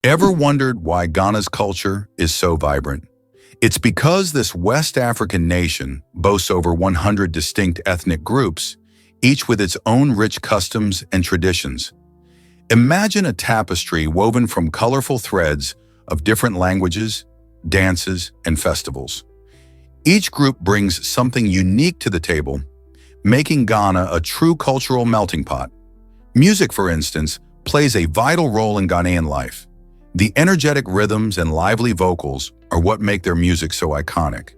Ever wondered why Ghana's culture is so vibrant? It's because this West African nation boasts over 100 distinct ethnic groups, each with its own rich customs and traditions. Imagine a tapestry woven from colorful threads of different languages, dances, and festivals. Each group brings something unique to the table, making Ghana a true cultural melting pot. Music, for instance, plays a vital role in Ghanaian life. The energetic rhythms and lively vocals are what make their music so iconic.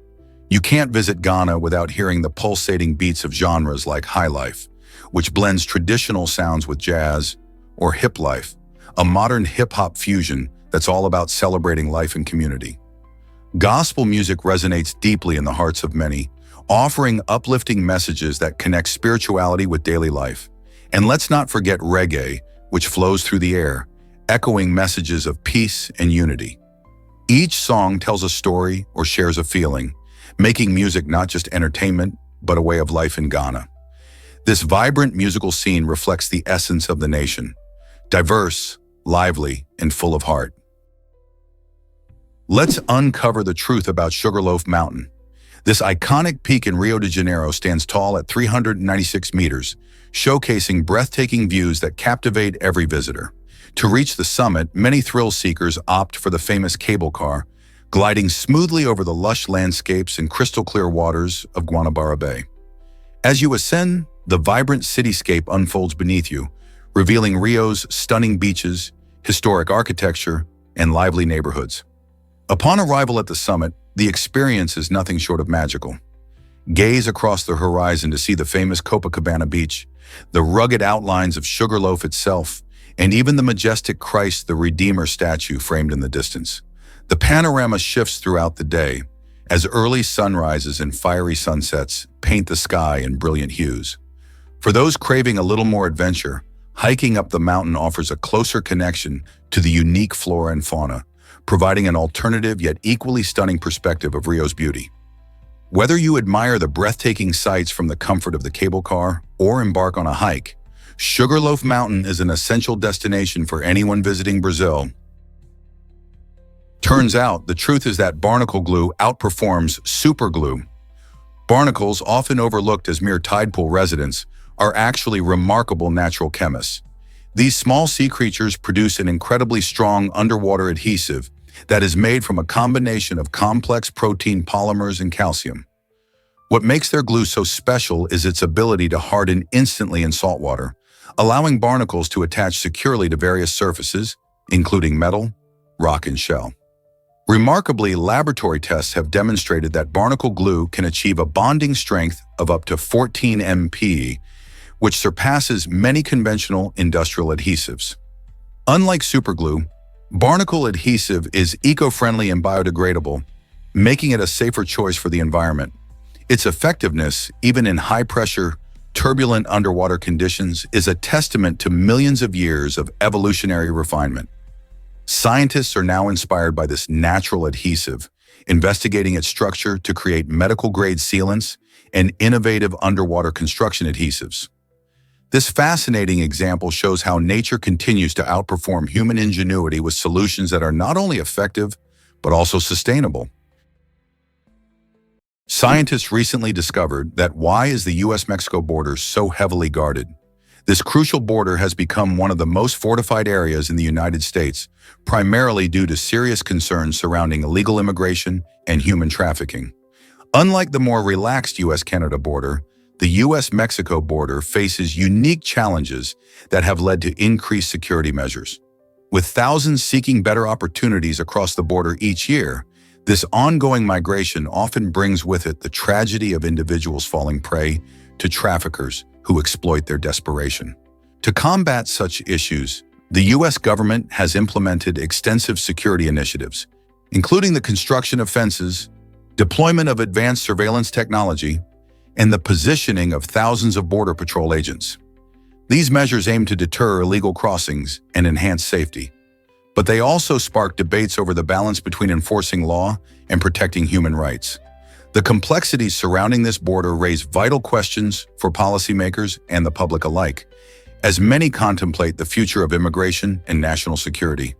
You can't visit Ghana without hearing the pulsating beats of genres like highlife, which blends traditional sounds with jazz, or hiplife, a modern hip-hop fusion that's all about celebrating life and community. Gospel music resonates deeply in the hearts of many, offering uplifting messages that connect spirituality with daily life. And let's not forget reggae, which flows through the air, echoing messages of peace and unity. Each song tells a story or shares a feeling, making music not just entertainment, but a way of life in Ghana. This vibrant musical scene reflects the essence of the nation, diverse, lively, and full of heart. Let's uncover the truth about Sugarloaf Mountain. This iconic peak in Rio de Janeiro stands tall at 396 meters, showcasing breathtaking views that captivate every visitor. To reach the summit, many thrill-seekers opt for the famous cable car, gliding smoothly over the lush landscapes and crystal-clear waters of Guanabara Bay. As you ascend, the vibrant cityscape unfolds beneath you, revealing Rio's stunning beaches, historic architecture, and lively neighborhoods. Upon arrival at the summit, the experience is nothing short of magical. Gaze across the horizon to see the famous Copacabana beach, the rugged outlines of Sugarloaf itself, and even the majestic Christ the Redeemer statue framed in the distance. The panorama shifts throughout the day, as early sunrises and fiery sunsets paint the sky in brilliant hues. For those craving a little more adventure, hiking up the mountain offers a closer connection to the unique flora and fauna, providing an alternative yet equally stunning perspective of Rio's beauty. Whether you admire the breathtaking sights from the comfort of the cable car or embark on a hike, Sugarloaf Mountain is an essential destination for anyone visiting Brazil. Turns out, the truth is that barnacle glue outperforms super glue. Barnacles, often overlooked as mere tide pool residents, are actually remarkable natural chemists. These small sea creatures produce an incredibly strong underwater adhesive that is made from a combination of complex protein polymers and calcium. What makes their glue so special is its ability to harden instantly in salt water, allowing barnacles to attach securely to various surfaces, including metal, rock, and shell. Remarkably, laboratory tests have demonstrated that barnacle glue can achieve a bonding strength of up to 14 MPa, which surpasses many conventional industrial adhesives. Unlike superglue, barnacle adhesive is eco-friendly and biodegradable, making it a safer choice for the environment. Its effectiveness, even in high-pressure, turbulent underwater conditions, is a testament to millions of years of evolutionary refinement. Scientists are now inspired by this natural adhesive, investigating its structure to create medical-grade sealants and innovative underwater construction adhesives. This fascinating example shows how nature continues to outperform human ingenuity with solutions that are not only effective, but also sustainable. Scientists recently discovered that why is the US-Mexico border so heavily guarded? This crucial border has become one of the most fortified areas in the United States, primarily due to serious concerns surrounding illegal immigration and human trafficking. Unlike the more relaxed US-Canada border, the US-Mexico border faces unique challenges that have led to increased security measures. With thousands seeking better opportunities across the border each year, this ongoing migration often brings with it the tragedy of individuals falling prey to traffickers who exploit their desperation. To combat such issues, the US government has implemented extensive security initiatives, including the construction of fences, deployment of advanced surveillance technology, and the positioning of thousands of Border Patrol agents. These measures aim to deter illegal crossings and enhance safety, but they also spark debates over the balance between enforcing law and protecting human rights. The complexities surrounding this border raise vital questions for policymakers and the public alike, as many contemplate the future of immigration and national security.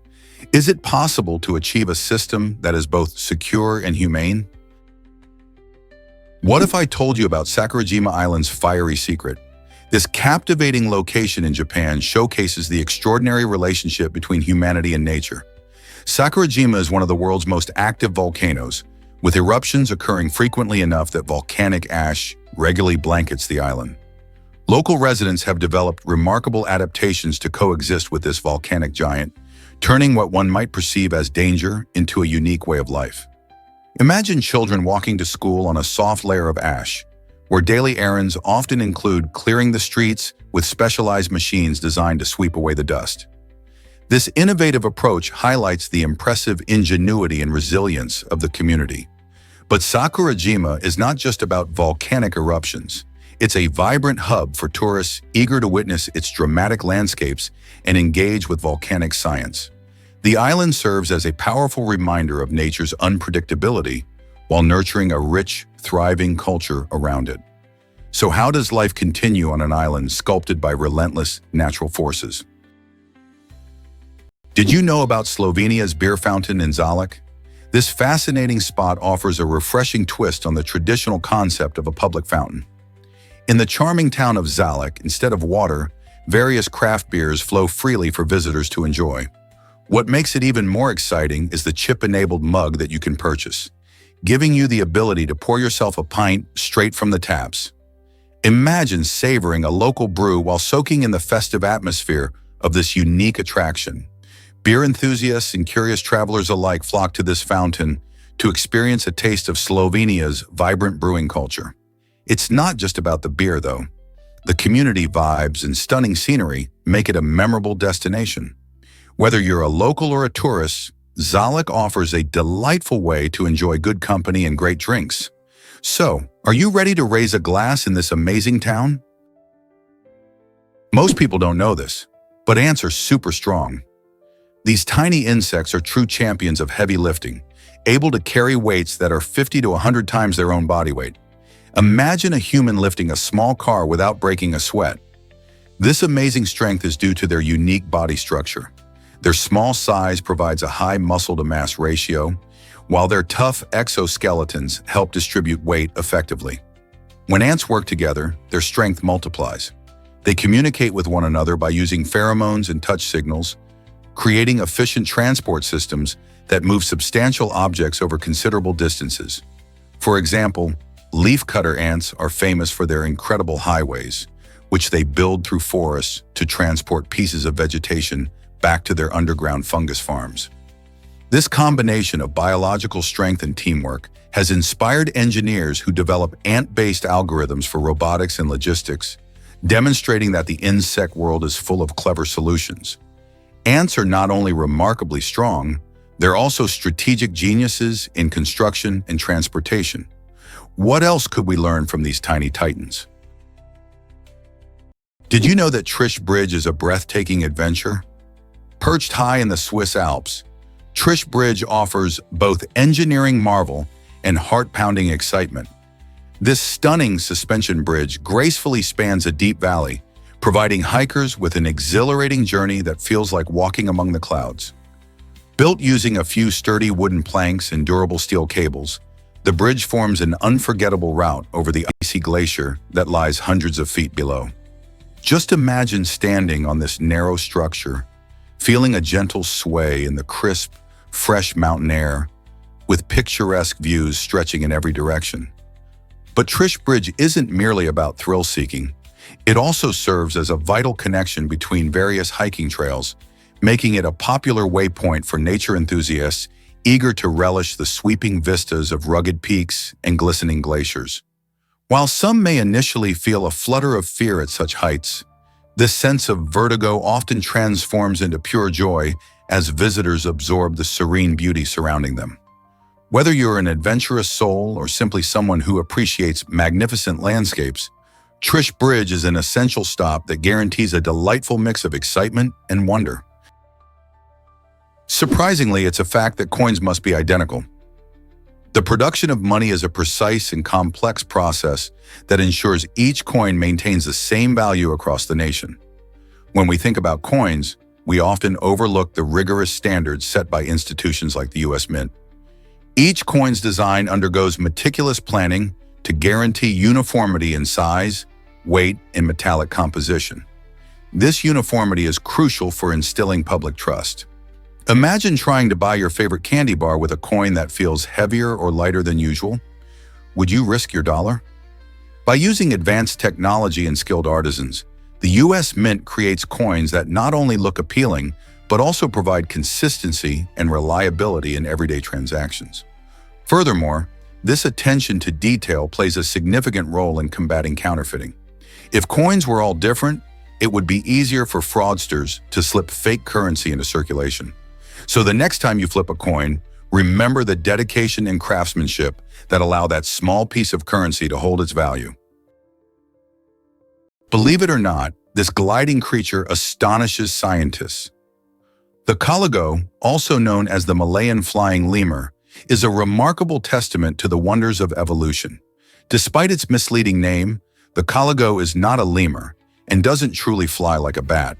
Is it possible to achieve a system that is both secure and humane? What if I told you about Sakurajima Island's fiery secret? This captivating location in Japan showcases the extraordinary relationship between humanity and nature. Sakurajima is one of the world's most active volcanoes, with eruptions occurring frequently enough that volcanic ash regularly blankets the island. Local residents have developed remarkable adaptations to coexist with this volcanic giant, turning what one might perceive as danger into a unique way of life. Imagine children walking to school on a soft layer of ash, where daily errands often include clearing the streets with specialized machines designed to sweep away the dust. This innovative approach highlights the impressive ingenuity and resilience of the community. But Sakurajima is not just about volcanic eruptions. It's a vibrant hub for tourists eager to witness its dramatic landscapes and engage with volcanic science. The island serves as a powerful reminder of nature's unpredictability while nurturing a rich, thriving culture around it. So how does life continue on an island sculpted by relentless natural forces? Did you know about Slovenia's beer fountain in Zalek? This fascinating spot offers a refreshing twist on the traditional concept of a public fountain. In the charming town of Zalek, instead of water, various craft beers flow freely for visitors to enjoy. What makes it even more exciting is the chip-enabled mug that you can purchase, giving you the ability to pour yourself a pint straight from the taps. Imagine savoring a local brew while soaking in the festive atmosphere of this unique attraction. Beer enthusiasts and curious travelers alike flock to this fountain to experience a taste of Slovenia's vibrant brewing culture. It's not just about the beer, though. The community vibes and stunning scenery make it a memorable destination. Whether you're a local or a tourist, Zalek offers a delightful way to enjoy good company and great drinks. So, are you ready to raise a glass in this amazing town? Most people don't know this, but ants are super strong. These tiny insects are true champions of heavy lifting, able to carry weights that are 50 to 100 times their own body weight. Imagine a human lifting a small car without breaking a sweat. This amazing strength is due to their unique body structure. Their small size provides a high muscle-to-mass ratio, while their tough exoskeletons help distribute weight effectively. When ants work together, their strength multiplies. They communicate with one another by using pheromones and touch signals, creating efficient transport systems that move substantial objects over considerable distances. For example, leafcutter ants are famous for their incredible highways, which they build through forests to transport pieces of vegetation back to their underground fungus farms. This combination of biological strength and teamwork has inspired engineers who develop ant-based algorithms for robotics and logistics, demonstrating that the insect world is full of clever solutions. Ants are not only remarkably strong, they're also strategic geniuses in construction and transportation. What else could we learn from these tiny titans? Did you know that Trish Bridge is a breathtaking adventure? Perched high in the Swiss Alps, Trish Bridge offers both engineering marvel and heart-pounding excitement. This stunning suspension bridge gracefully spans a deep valley, providing hikers with an exhilarating journey that feels like walking among the clouds. Built using a few sturdy wooden planks and durable steel cables, the bridge forms an unforgettable route over the icy glacier that lies hundreds of feet below. Just imagine standing on this narrow structure, feeling a gentle sway in the crisp, fresh mountain air, with picturesque views stretching in every direction. But Trish Bridge isn't merely about thrill-seeking. It also serves as a vital connection between various hiking trails, making it a popular waypoint for nature enthusiasts eager to relish the sweeping vistas of rugged peaks and glistening glaciers. While some may initially feel a flutter of fear at such heights, this sense of vertigo often transforms into pure joy as visitors absorb the serene beauty surrounding them. Whether you're an adventurous soul or simply someone who appreciates magnificent landscapes, Trish Bridge is an essential stop that guarantees a delightful mix of excitement and wonder. Surprisingly, it's a fact that coins must be identical. The production of money is a precise and complex process that ensures each coin maintains the same value across the nation. When we think about coins, we often overlook the rigorous standards set by institutions like the U.S. Mint. Each coin's design undergoes meticulous planning to guarantee uniformity in size, weight, and metallic composition. This uniformity is crucial for instilling public trust. Imagine trying to buy your favorite candy bar with a coin that feels heavier or lighter than usual. Would you risk your dollar? By using advanced technology and skilled artisans, the U.S. Mint creates coins that not only look appealing, but also provide consistency and reliability in everyday transactions. Furthermore, this attention to detail plays a significant role in combating counterfeiting. If coins were all different, it would be easier for fraudsters to slip fake currency into circulation. So the next time you flip a coin, remember the dedication and craftsmanship that allow that small piece of currency to hold its value. Believe it or not, this gliding creature astonishes scientists. The caligo, also known as the Malayan flying lemur, is a remarkable testament to the wonders of evolution. Despite its misleading name, the caligo is not a lemur and doesn't truly fly like a bat.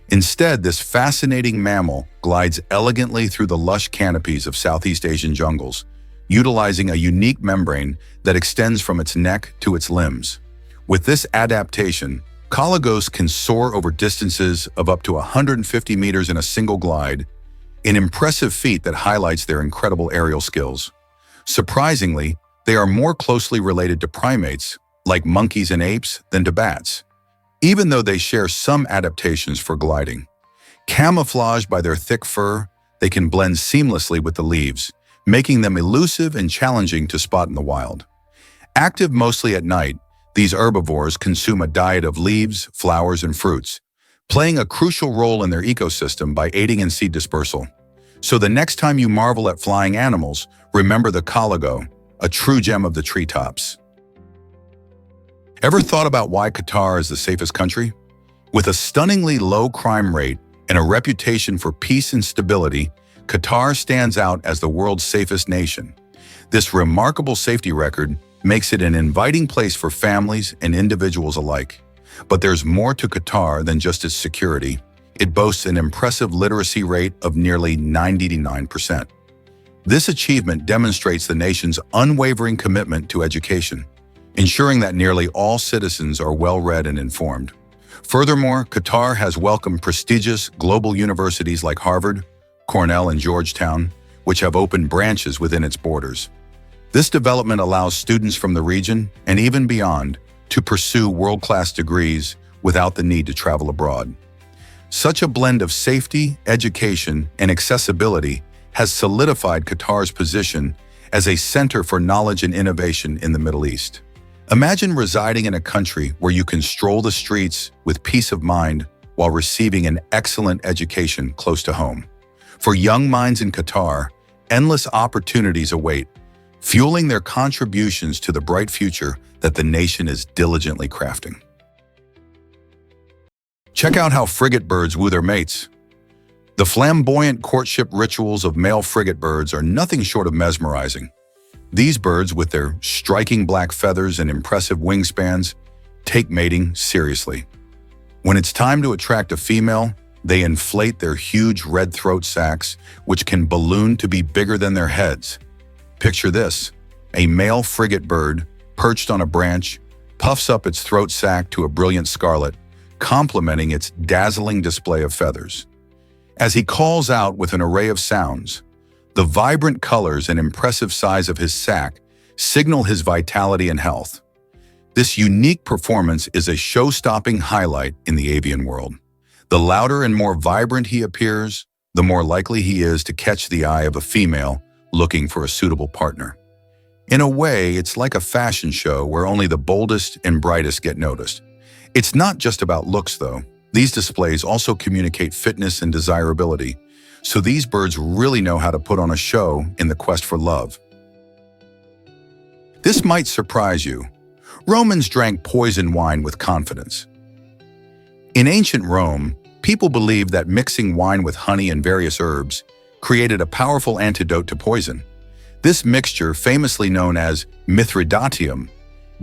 Instead, this fascinating mammal glides elegantly through the lush canopies of Southeast Asian jungles, utilizing a unique membrane that extends from its neck to its limbs. With this adaptation, caligos can soar over distances of up to 150 meters in a single glide, an impressive feat that highlights their incredible aerial skills. Surprisingly, they are more closely related to primates, like monkeys and apes, than to bats, even though they share some adaptations for gliding. Camouflaged by their thick fur, they can blend seamlessly with the leaves, making them elusive and challenging to spot in the wild. Active mostly at night, these herbivores consume a diet of leaves, flowers, and fruits, playing a crucial role in their ecosystem by aiding in seed dispersal. So the next time you marvel at flying animals, remember the caligo, a true gem of the treetops. Ever thought about why Qatar is the safest country? With a stunningly low crime rate and a reputation for peace and stability, Qatar stands out as the world's safest nation. This remarkable safety record makes it an inviting place for families and individuals alike. But there's more to Qatar than just its security. It boasts an impressive literacy rate of nearly 99%. This achievement demonstrates the nation's unwavering commitment to education, ensuring that nearly all citizens are well-read and informed. Furthermore, Qatar has welcomed prestigious global universities like Harvard, Cornell, and Georgetown, which have opened branches within its borders. This development allows students from the region, and even beyond, to pursue world-class degrees without the need to travel abroad. Such a blend of safety, education, and accessibility has solidified Qatar's position as a center for knowledge and innovation in the Middle East. Imagine residing in a country where you can stroll the streets with peace of mind while receiving an excellent education close to home. For young minds in Qatar, endless opportunities await, fueling their contributions to the bright future that the nation is diligently crafting. Check out how frigate birds woo their mates. The flamboyant courtship rituals of male frigate birds are nothing short of mesmerizing. These birds, with their striking black feathers and impressive wingspans, take mating seriously. When it's time to attract a female, they inflate their huge red throat sacs, which can balloon to be bigger than their heads. Picture this: a male frigate bird, perched on a branch, puffs up its throat sac to a brilliant scarlet, complementing its dazzling display of feathers. As he calls out with an array of sounds, the vibrant colors and impressive size of his sac signal his vitality and health. This unique performance is a show-stopping highlight in the avian world. The louder and more vibrant he appears, the more likely he is to catch the eye of a female looking for a suitable partner. In a way, it's like a fashion show where only the boldest and brightest get noticed. It's not just about looks, though. These displays also communicate fitness and desirability, so these birds really know how to put on a show in the quest for love. This might surprise you. Romans drank poison wine with confidence. In ancient Rome, people believed that mixing wine with honey and various herbs created a powerful antidote to poison. This mixture, famously known as Mithridatium,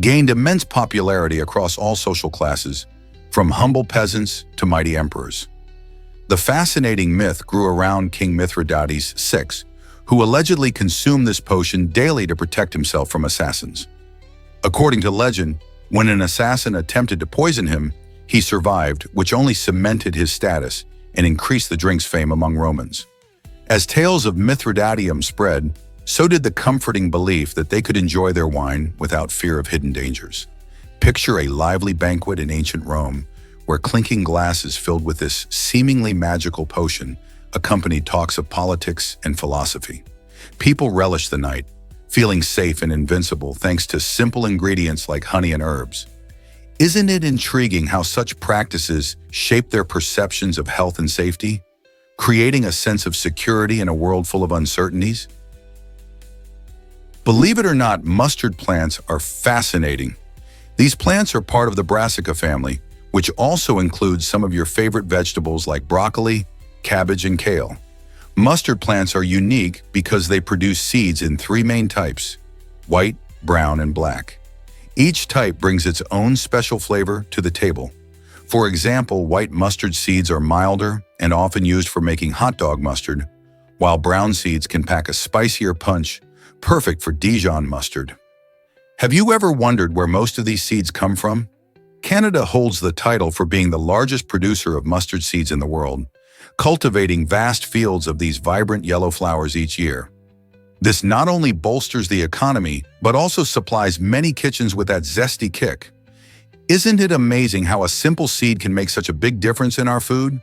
gained immense popularity across all social classes, from humble peasants to mighty emperors. The fascinating myth grew around King Mithridates VI, who allegedly consumed this potion daily to protect himself from assassins. According to legend, when an assassin attempted to poison him, he survived, which only cemented his status and increased the drink's fame among Romans. As tales of Mithridatium spread, so did the comforting belief that they could enjoy their wine without fear of hidden dangers. Picture a lively banquet in ancient Rome, where clinking glasses filled with this seemingly magical potion accompanied talks of politics and philosophy. People relished the night, feeling safe and invincible thanks to simple ingredients like honey and herbs. Isn't it intriguing how such practices shape their perceptions of health and safety, creating a sense of security in a world full of uncertainties? Believe it or not, mustard plants are fascinating. These plants are part of the Brassica family, which also includes some of your favorite vegetables like broccoli, cabbage, and kale. Mustard plants are unique because they produce seeds in three main types: white, brown, and black. Each type brings its own special flavor to the table. For example, white mustard seeds are milder and often used for making hot dog mustard, while brown seeds can pack a spicier punch, perfect for Dijon mustard. Have you ever wondered where most of these seeds come from? Canada holds the title for being the largest producer of mustard seeds in the world, cultivating vast fields of these vibrant yellow flowers each year. This not only bolsters the economy, but also supplies many kitchens with that zesty kick. Isn't it amazing how a simple seed can make such a big difference in our food?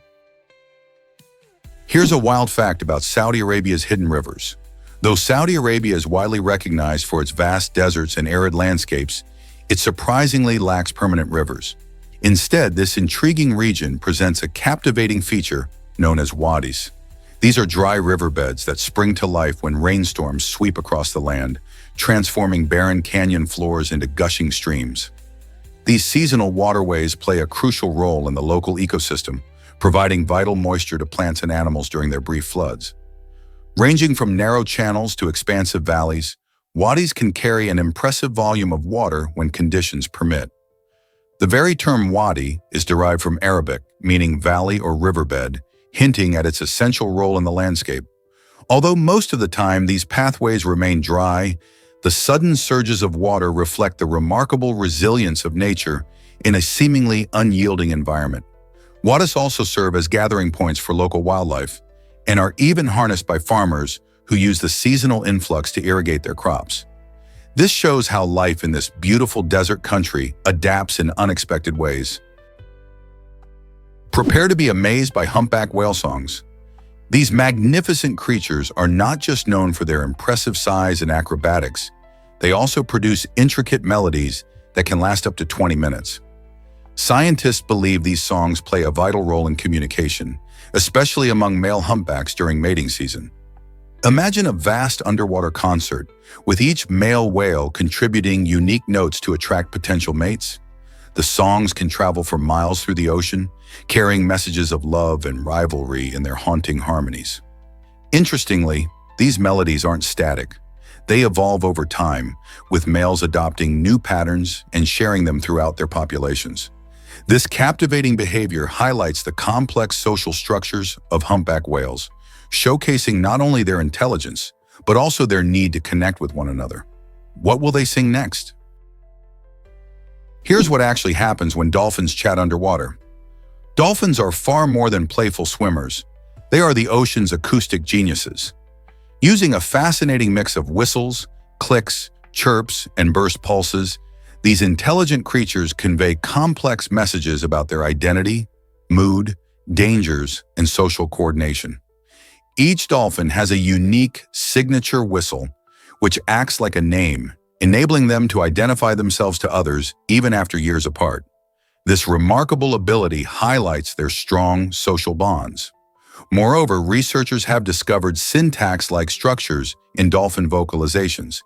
Here's a wild fact about Saudi Arabia's hidden rivers. Though Saudi Arabia is widely recognized for its vast deserts and arid landscapes, it surprisingly lacks permanent rivers. Instead, this intriguing region presents a captivating feature known as wadis. These are dry riverbeds that spring to life when rainstorms sweep across the land, transforming barren canyon floors into gushing streams. These seasonal waterways play a crucial role in the local ecosystem, providing vital moisture to plants and animals during their brief floods. Ranging from narrow channels to expansive valleys, wadis can carry an impressive volume of water when conditions permit. The very term wadi is derived from Arabic, meaning valley or riverbed, hinting at its essential role in the landscape. Although most of the time these pathways remain dry, the sudden surges of water reflect the remarkable resilience of nature in a seemingly unyielding environment. Wadis also serve as gathering points for local wildlife and are even harnessed by farmers who use the seasonal influx to irrigate their crops. This shows how life in this beautiful desert country adapts in unexpected ways. Prepare to be amazed by humpback whale songs. These magnificent creatures are not just known for their impressive size and acrobatics, they also produce intricate melodies that can last up to 20 minutes. Scientists believe these songs play a vital role in communication, especially among male humpbacks during mating season. Imagine a vast underwater concert, with each male whale contributing unique notes to attract potential mates. The songs can travel for miles through the ocean, carrying messages of love and rivalry in their haunting harmonies. Interestingly, these melodies aren't static. They evolve over time, with males adopting new patterns and sharing them throughout their populations. This captivating behavior highlights the complex social structures of humpback whales, showcasing not only their intelligence, but also their need to connect with one another. What will they sing next? Here's what actually happens when dolphins chat underwater. Dolphins are far more than playful swimmers. They are the ocean's acoustic geniuses. Using a fascinating mix of whistles, clicks, chirps, and burst pulses, these intelligent creatures convey complex messages about their identity, mood, dangers, and social coordination. Each dolphin has a unique signature whistle, which acts like a name, enabling them to identify themselves to others even after years apart. This remarkable ability highlights their strong social bonds. Moreover, researchers have discovered syntax-like structures in dolphin vocalizations,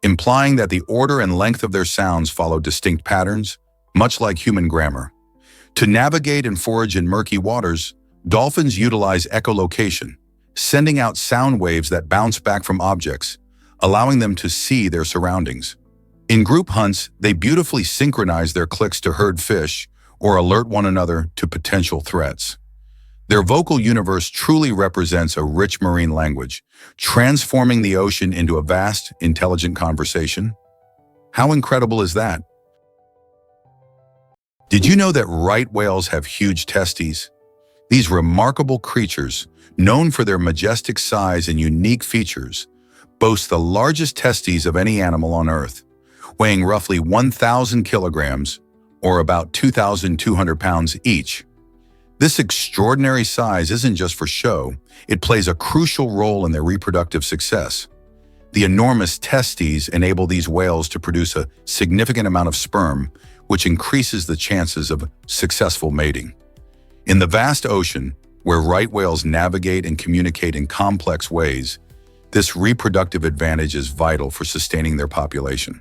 implying that the order and length of their sounds follow distinct patterns, much like human grammar. To navigate and forage in murky waters, dolphins utilize echolocation, sending out sound waves that bounce back from objects, allowing them to see their surroundings. In group hunts, they beautifully synchronize their clicks to herd fish or alert one another to potential threats. Their vocal universe truly represents a rich marine language, transforming the ocean into a vast, intelligent conversation. How incredible is that? Did you know that right whales have huge testes? These remarkable creatures, known for their majestic size and unique features, boast the largest testes of any animal on Earth, weighing roughly 1,000 kilograms, or about 2,200 pounds each. This extraordinary size isn't just for show, it plays a crucial role in their reproductive success. The enormous testes enable these whales to produce a significant amount of sperm, which increases the chances of successful mating. In the vast ocean, where right whales navigate and communicate in complex ways, this reproductive advantage is vital for sustaining their population.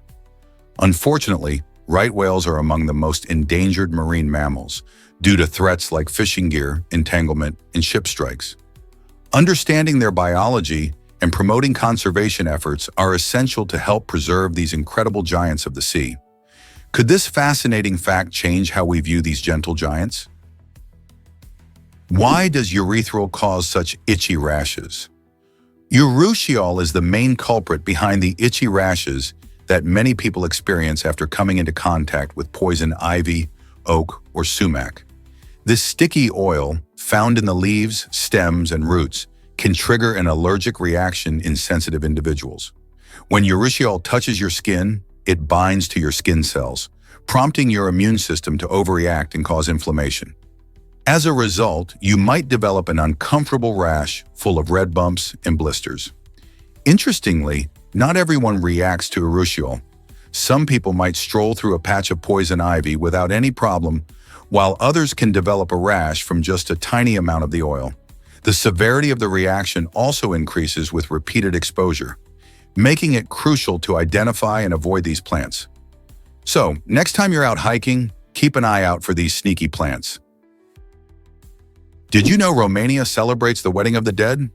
Unfortunately, right whales are among the most endangered marine mammals due to threats like fishing gear, entanglement, and ship strikes. Understanding their biology and promoting conservation efforts are essential to help preserve these incredible giants of the sea. Could this fascinating fact change how we view these gentle giants? Why does urethral cause such itchy rashes? Urusial is the main culprit behind the itchy rashes that many people experience after coming into contact with poison ivy, oak, or sumac. This sticky oil, found in the leaves, stems, and roots, can trigger an allergic reaction in sensitive individuals. When Urusial touches your skin, it binds to your skin cells, prompting your immune system to overreact and cause inflammation. As a result, you might develop an uncomfortable rash full of red bumps and blisters. Interestingly, not everyone reacts to Urusial. Some people might stroll through a patch of poison ivy without any problem, while others can develop a rash from just a tiny amount of the oil. The severity of the reaction also increases with repeated exposure, making it crucial to identify and avoid these plants. So, next time you're out hiking, keep an eye out for these sneaky plants. Did you know Romania celebrates the wedding of the dead?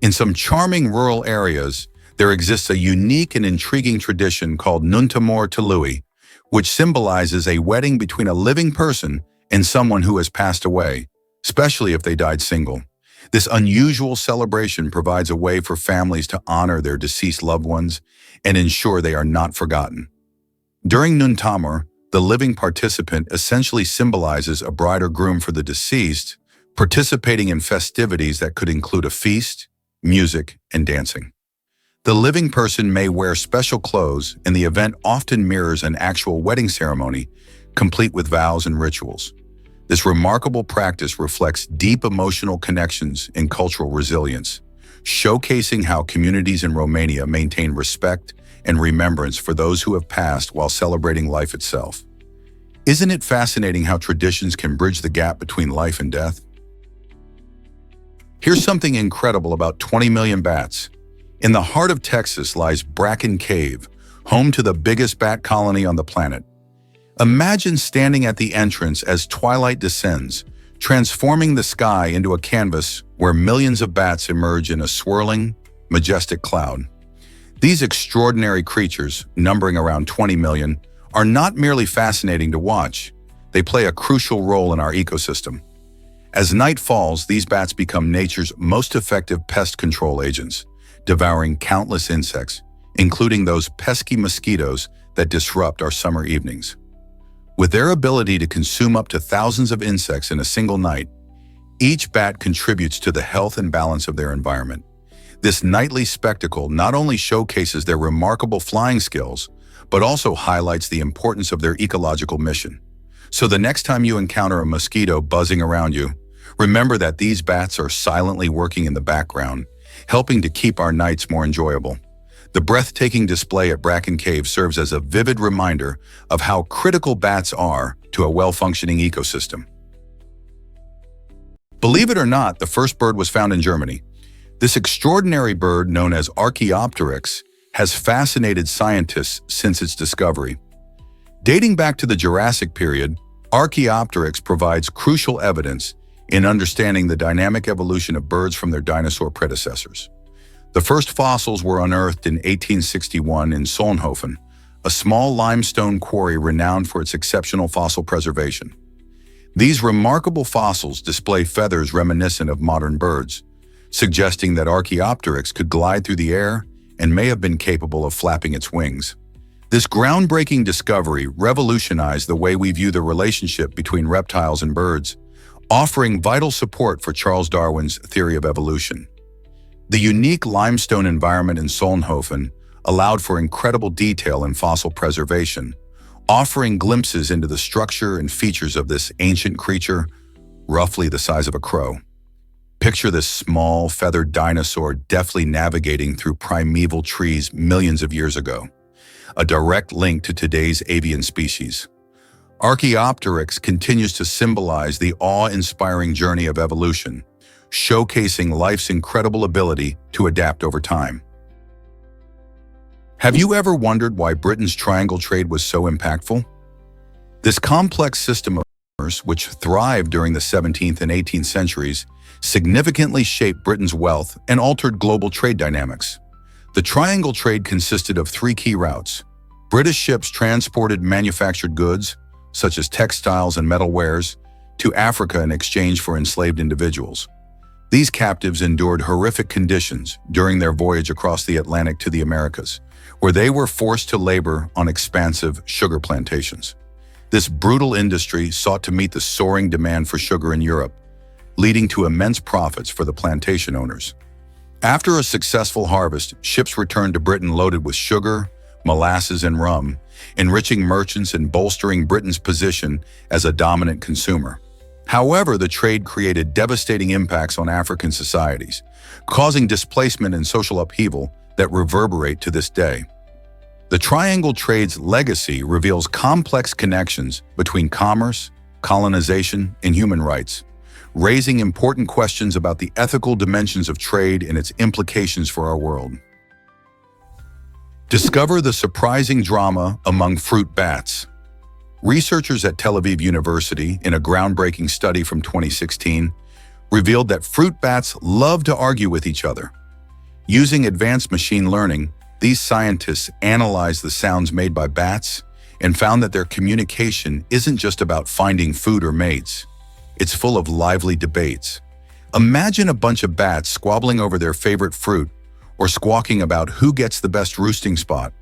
In some charming rural areas, there exists a unique and intriguing tradition called Nunta Mortului, which symbolizes a wedding between a living person and someone who has passed away, especially if they died single. This unusual celebration provides a way for families to honor their deceased loved ones and ensure they are not forgotten. During Nuntamor, the living participant essentially symbolizes a bride or groom for the deceased, participating in festivities that could include a feast, music, and dancing. The living person may wear special clothes, and the event often mirrors an actual wedding ceremony, complete with vows and rituals. This remarkable practice reflects deep emotional connections and cultural resilience, showcasing how communities in Romania maintain respect and remembrance for those who have passed while celebrating life itself. Isn't it fascinating how traditions can bridge the gap between life and death? Here's something incredible about 20 million bats. In the heart of Texas lies Bracken Cave, home to the biggest bat colony on the planet. Imagine standing at the entrance as twilight descends, transforming the sky into a canvas where millions of bats emerge in a swirling, majestic cloud. These extraordinary creatures, numbering around 20 million, are not merely fascinating to watch. They play a crucial role in our ecosystem. As night falls, these bats become nature's most effective pest control agents, devouring countless insects, including those pesky mosquitoes that disrupt our summer evenings. With their ability to consume up to thousands of insects in a single night, each bat contributes to the health and balance of their environment. This nightly spectacle not only showcases their remarkable flying skills, but also highlights the importance of their ecological mission. So the next time you encounter a mosquito buzzing around you, remember that these bats are silently working in the background, helping to keep our nights more enjoyable. The breathtaking display at Bracken Cave serves as a vivid reminder of how critical bats are to a well-functioning ecosystem. Believe it or not, the first bird was found in Germany. This extraordinary bird, known as Archaeopteryx, has fascinated scientists since its discovery. Dating back to the Jurassic period, Archaeopteryx provides crucial evidence in understanding the dynamic evolution of birds from their dinosaur predecessors. The first fossils were unearthed in 1861 in Solnhofen, a small limestone quarry renowned for its exceptional fossil preservation. These remarkable fossils display feathers reminiscent of modern birds, suggesting that Archaeopteryx could glide through the air and may have been capable of flapping its wings. This groundbreaking discovery revolutionized the way we view the relationship between reptiles and birds, offering vital support for Charles Darwin's theory of evolution. The unique limestone environment in Solnhofen allowed for incredible detail in fossil preservation, offering glimpses into the structure and features of this ancient creature, roughly the size of a crow. Picture this small, feathered dinosaur deftly navigating through primeval trees millions of years ago, a direct link to today's avian species. Archaeopteryx continues to symbolize the awe-inspiring journey of evolution, showcasing life's incredible ability to adapt over time. Have you ever wondered why Britain's triangle trade was so impactful? This complex system of commerce, which thrived during the 17th and 18th centuries, significantly shaped Britain's wealth and altered global trade dynamics. The triangle trade consisted of three key routes. British ships transported manufactured goods, such as textiles and metal wares, to Africa in exchange for enslaved individuals. These captives endured horrific conditions during their voyage across the Atlantic to the Americas, where they were forced to labor on expansive sugar plantations. This brutal industry sought to meet the soaring demand for sugar in Europe, leading to immense profits for the plantation owners. After a successful harvest, ships returned to Britain loaded with sugar, molasses, and rum, enriching merchants and bolstering Britain's position as a dominant consumer. However, the trade created devastating impacts on African societies, causing displacement and social upheaval that reverberate to this day. The triangle trade's legacy reveals complex connections between commerce, colonization, and human rights, raising important questions about the ethical dimensions of trade and its implications for our world. Discover the surprising drama among fruit bats. Researchers at Tel Aviv University, in a groundbreaking study from 2016, revealed that fruit bats love to argue with each other. Using advanced machine learning, these scientists analyzed the sounds made by bats and found that their communication isn't just about finding food or mates. It's full of lively debates. Imagine a bunch of bats squabbling over their favorite fruit or squawking about who gets the best roosting spot.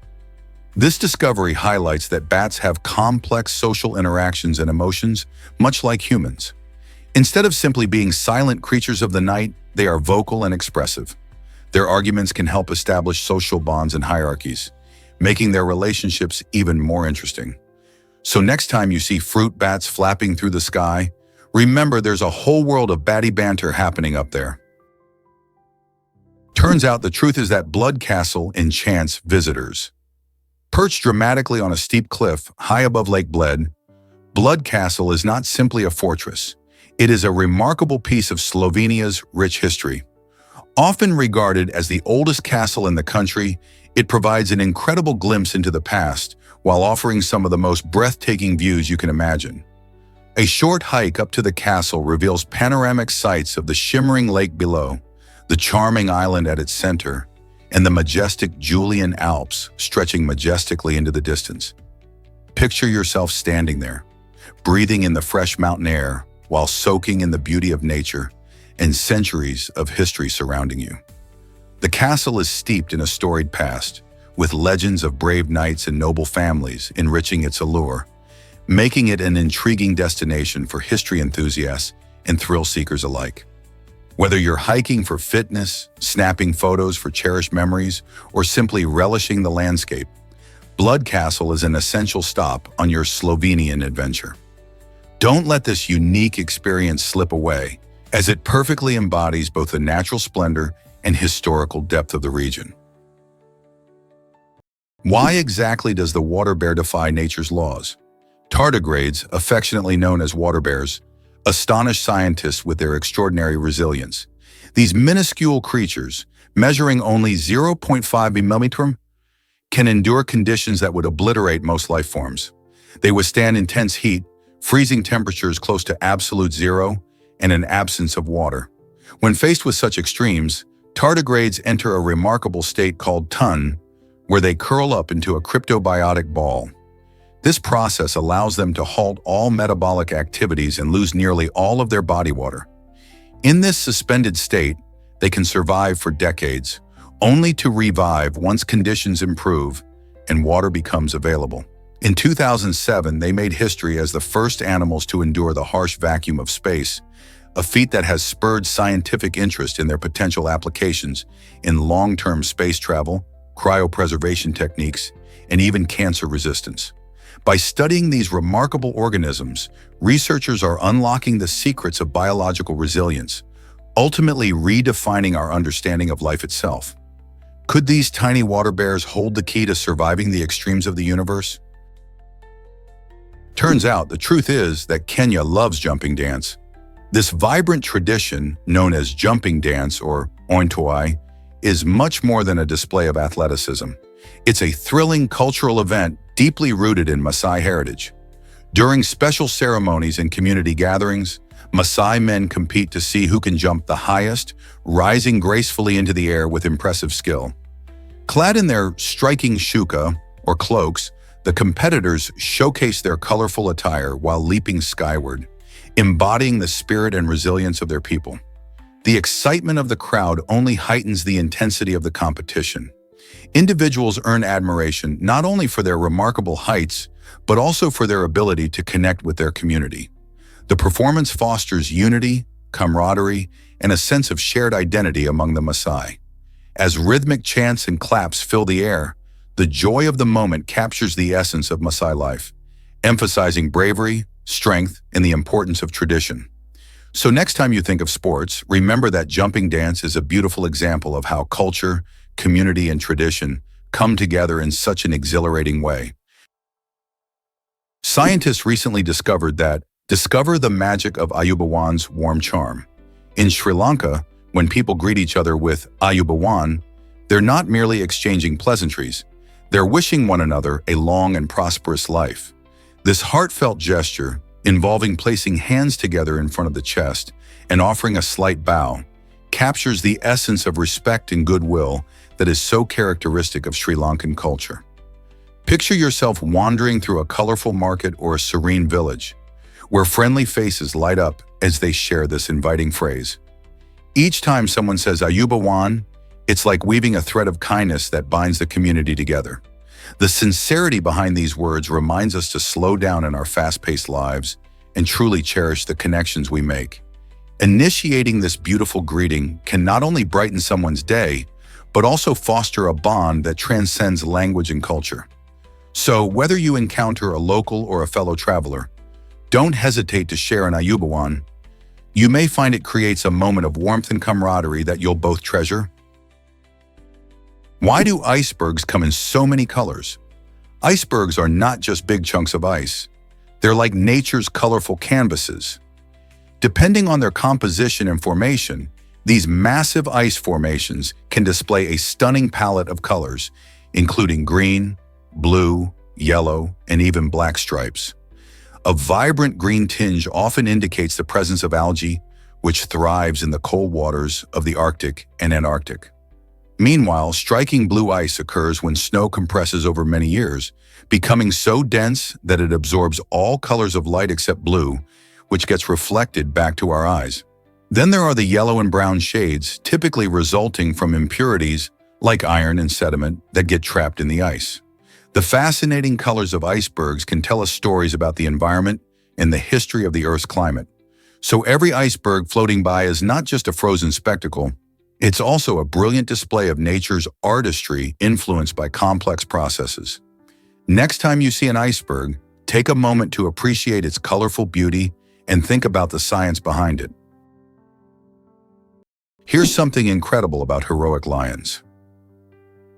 This discovery highlights that bats have complex social interactions and emotions, much like humans. Instead of simply being silent creatures of the night, they are vocal and expressive. Their arguments can help establish social bonds and hierarchies, making their relationships even more interesting. So next time you see fruit bats flapping through the sky, remember there's a whole world of batty banter happening up there. Turns out the truth is that Blood Castle enchants visitors. Perched dramatically on a steep cliff high above Lake Bled, Blood Castle is not simply a fortress. It is a remarkable piece of Slovenia's rich history. Often regarded as the oldest castle in the country, it provides an incredible glimpse into the past while offering some of the most breathtaking views you can imagine. A short hike up to the castle reveals panoramic sights of the shimmering lake below, the charming island at its center, and the majestic Julian Alps stretching majestically into the distance. Picture yourself standing there, breathing in the fresh mountain air while soaking in the beauty of nature and centuries of history surrounding you. The castle is steeped in a storied past, with legends of brave knights and noble families enriching its allure, making it an intriguing destination for history enthusiasts and thrill-seekers alike. Whether you're hiking for fitness, snapping photos for cherished memories, or simply relishing the landscape, Blood Castle is an essential stop on your Slovenian adventure. Don't let this unique experience slip away, as it perfectly embodies both the natural splendor and historical depth of the region. Why exactly does the water bear defy nature's laws? Tardigrades, affectionately known as water bears, astonish scientists with their extraordinary resilience. These minuscule creatures, measuring only 0.5 mm, can endure conditions that would obliterate most life forms. They withstand intense heat, freezing temperatures close to absolute zero, and an absence of water. When faced with such extremes, tardigrades enter a remarkable state called tun, where they curl up into a cryptobiotic ball. This process allows them to halt all metabolic activities and lose nearly all of their body water. In this suspended state, they can survive for decades, only to revive once conditions improve and water becomes available. In 2007, they made history as the first animals to endure the harsh vacuum of space, a feat that has spurred scientific interest in their potential applications in long-term space travel, cryopreservation techniques, and even cancer resistance. By studying these remarkable organisms, researchers are unlocking the secrets of biological resilience, ultimately redefining our understanding of life itself. Could these tiny water bears hold the key to surviving the extremes of the universe? Turns out the truth is that Kenya loves jumping dance. This vibrant tradition, known as jumping dance or ointoi, is much more than a display of athleticism. It's a thrilling cultural event deeply rooted in Maasai heritage. During special ceremonies and community gatherings, Maasai men compete to see who can jump the highest, rising gracefully into the air with impressive skill. Clad in their striking shuka, or cloaks, the competitors showcase their colorful attire while leaping skyward, embodying the spirit and resilience of their people. The excitement of the crowd only heightens the intensity of the competition. Individuals earn admiration not only for their remarkable heights, but also for their ability to connect with their community. The performance fosters unity, camaraderie, and a sense of shared identity among the Maasai. As rhythmic chants and claps fill the air, the joy of the moment captures the essence of Maasai life, emphasizing bravery, strength, and the importance of tradition. So next time you think of sports, remember that jumping dance is a beautiful example of how culture, community, and tradition come together in such an exhilarating way. Scientists recently discovered that discover the magic of Ayubawan's warm charm. In Sri Lanka, when people greet each other with Ayubawan, they're not merely exchanging pleasantries, they're wishing one another a long and prosperous life. This heartfelt gesture, involving placing hands together in front of the chest and offering a slight bow, captures the essence of respect and goodwill that is so characteristic of Sri Lankan culture. Picture yourself wandering through a colorful market or a serene village, where friendly faces light up as they share this inviting phrase. Each time someone says Ayubawan, it's like weaving a thread of kindness that binds the community together. The sincerity behind these words reminds us to slow down in our fast-paced lives and truly cherish the connections we make. Initiating this beautiful greeting can not only brighten someone's day, but also foster a bond that transcends language and culture. So whether you encounter a local or a fellow traveler, don't hesitate to share an Ayubawan. You may find it creates a moment of warmth and camaraderie that you'll both treasure. Why do icebergs come in so many colors? Icebergs are not just big chunks of ice. They're like nature's colorful canvases. Depending on their composition and formation, these massive ice formations can display a stunning palette of colors, including green, blue, yellow, and even black stripes. A vibrant green tinge often indicates the presence of algae, which thrives in the cold waters of the Arctic and Antarctic. Meanwhile, striking blue ice occurs when snow compresses over many years, becoming so dense that it absorbs all colors of light except blue, which gets reflected back to our eyes. Then there are the yellow and brown shades, typically resulting from impurities like iron and sediment that get trapped in the ice. The fascinating colors of icebergs can tell us stories about the environment and the history of the Earth's climate. So every iceberg floating by is not just a frozen spectacle, it's also a brilliant display of nature's artistry influenced by complex processes. Next time you see an iceberg, take a moment to appreciate its colorful beauty and think about the science behind it. Here's something incredible about heroic lions.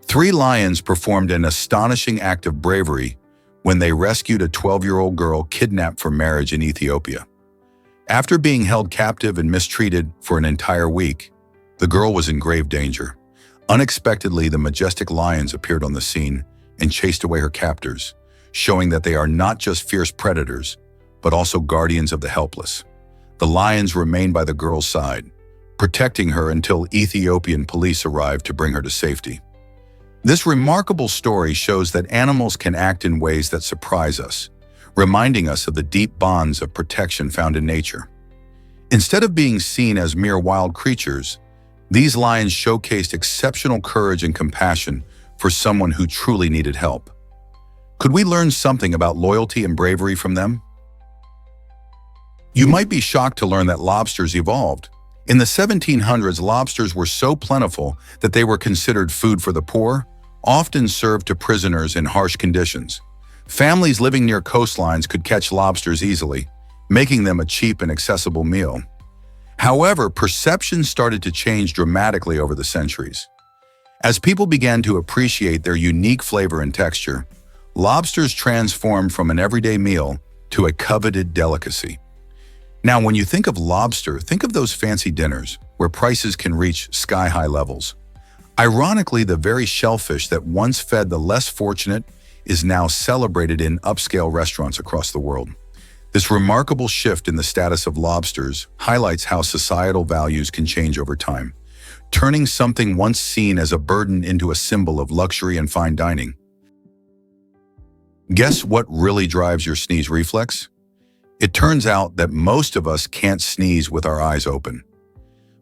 3 lions performed an astonishing act of bravery when they rescued a 12-year-old girl kidnapped for marriage in Ethiopia. After being held captive and mistreated for an entire week, the girl was in grave danger. Unexpectedly, the majestic lions appeared on the scene and chased away her captors, showing that they are not just fierce predators, but also guardians of the helpless. The lions remained by the girl's side, protecting her until Ethiopian police arrived to bring her to safety. This remarkable story shows that animals can act in ways that surprise us, reminding us of the deep bonds of protection found in nature. Instead of being seen as mere wild creatures, these lions showcased exceptional courage and compassion for someone who truly needed help. Could we learn something about loyalty and bravery from them? You might be shocked to learn that lobsters evolved. In the 1700s, lobsters were so plentiful that they were considered food for the poor, often served to prisoners in harsh conditions. Families living near coastlines could catch lobsters easily, making them a cheap and accessible meal. However, perceptions started to change dramatically over the centuries. As people began to appreciate their unique flavor and texture, lobsters transformed from an everyday meal to a coveted delicacy. Now, when you think of lobster, think of those fancy dinners where prices can reach sky-high levels. Ironically, the very shellfish that once fed the less fortunate is now celebrated in upscale restaurants across the world. This remarkable shift in the status of lobsters highlights how societal values can change over time, turning something once seen as a burden into a symbol of luxury and fine dining. Guess what really drives your sneeze reflex? It turns out that most of us can't sneeze with our eyes open.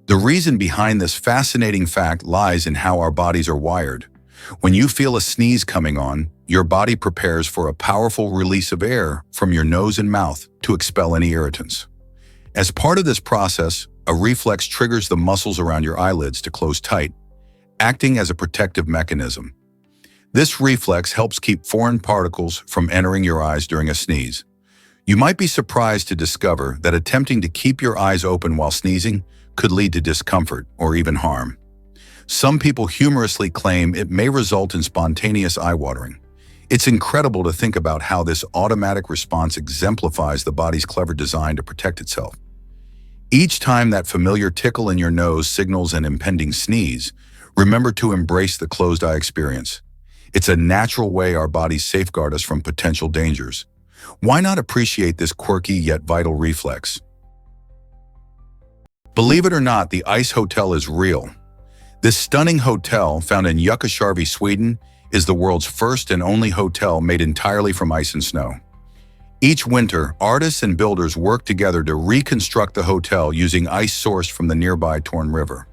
The reason behind this fascinating fact lies in how our bodies are wired. When you feel a sneeze coming on, your body prepares for a powerful release of air from your nose and mouth to expel any irritants. As part of this process, a reflex triggers the muscles around your eyelids to close tight, acting as a protective mechanism. This reflex helps keep foreign particles from entering your eyes during a sneeze. You might be surprised to discover that attempting to keep your eyes open while sneezing could lead to discomfort or even harm. Some people humorously claim it may result in spontaneous eye watering. It's incredible to think about how this automatic response exemplifies the body's clever design to protect itself. Each time that familiar tickle in your nose signals an impending sneeze, remember to embrace the closed eye experience. It's a natural way our bodies safeguard us from potential dangers. Why not appreciate this quirky yet vital reflex? Believe it or not, the Ice Hotel is real. This stunning hotel, found in Jukkasjärvi, Sweden, is the world's first and only hotel made entirely from ice and snow. Each winter, artists and builders work together to reconstruct the hotel using ice sourced from the nearby Torn River.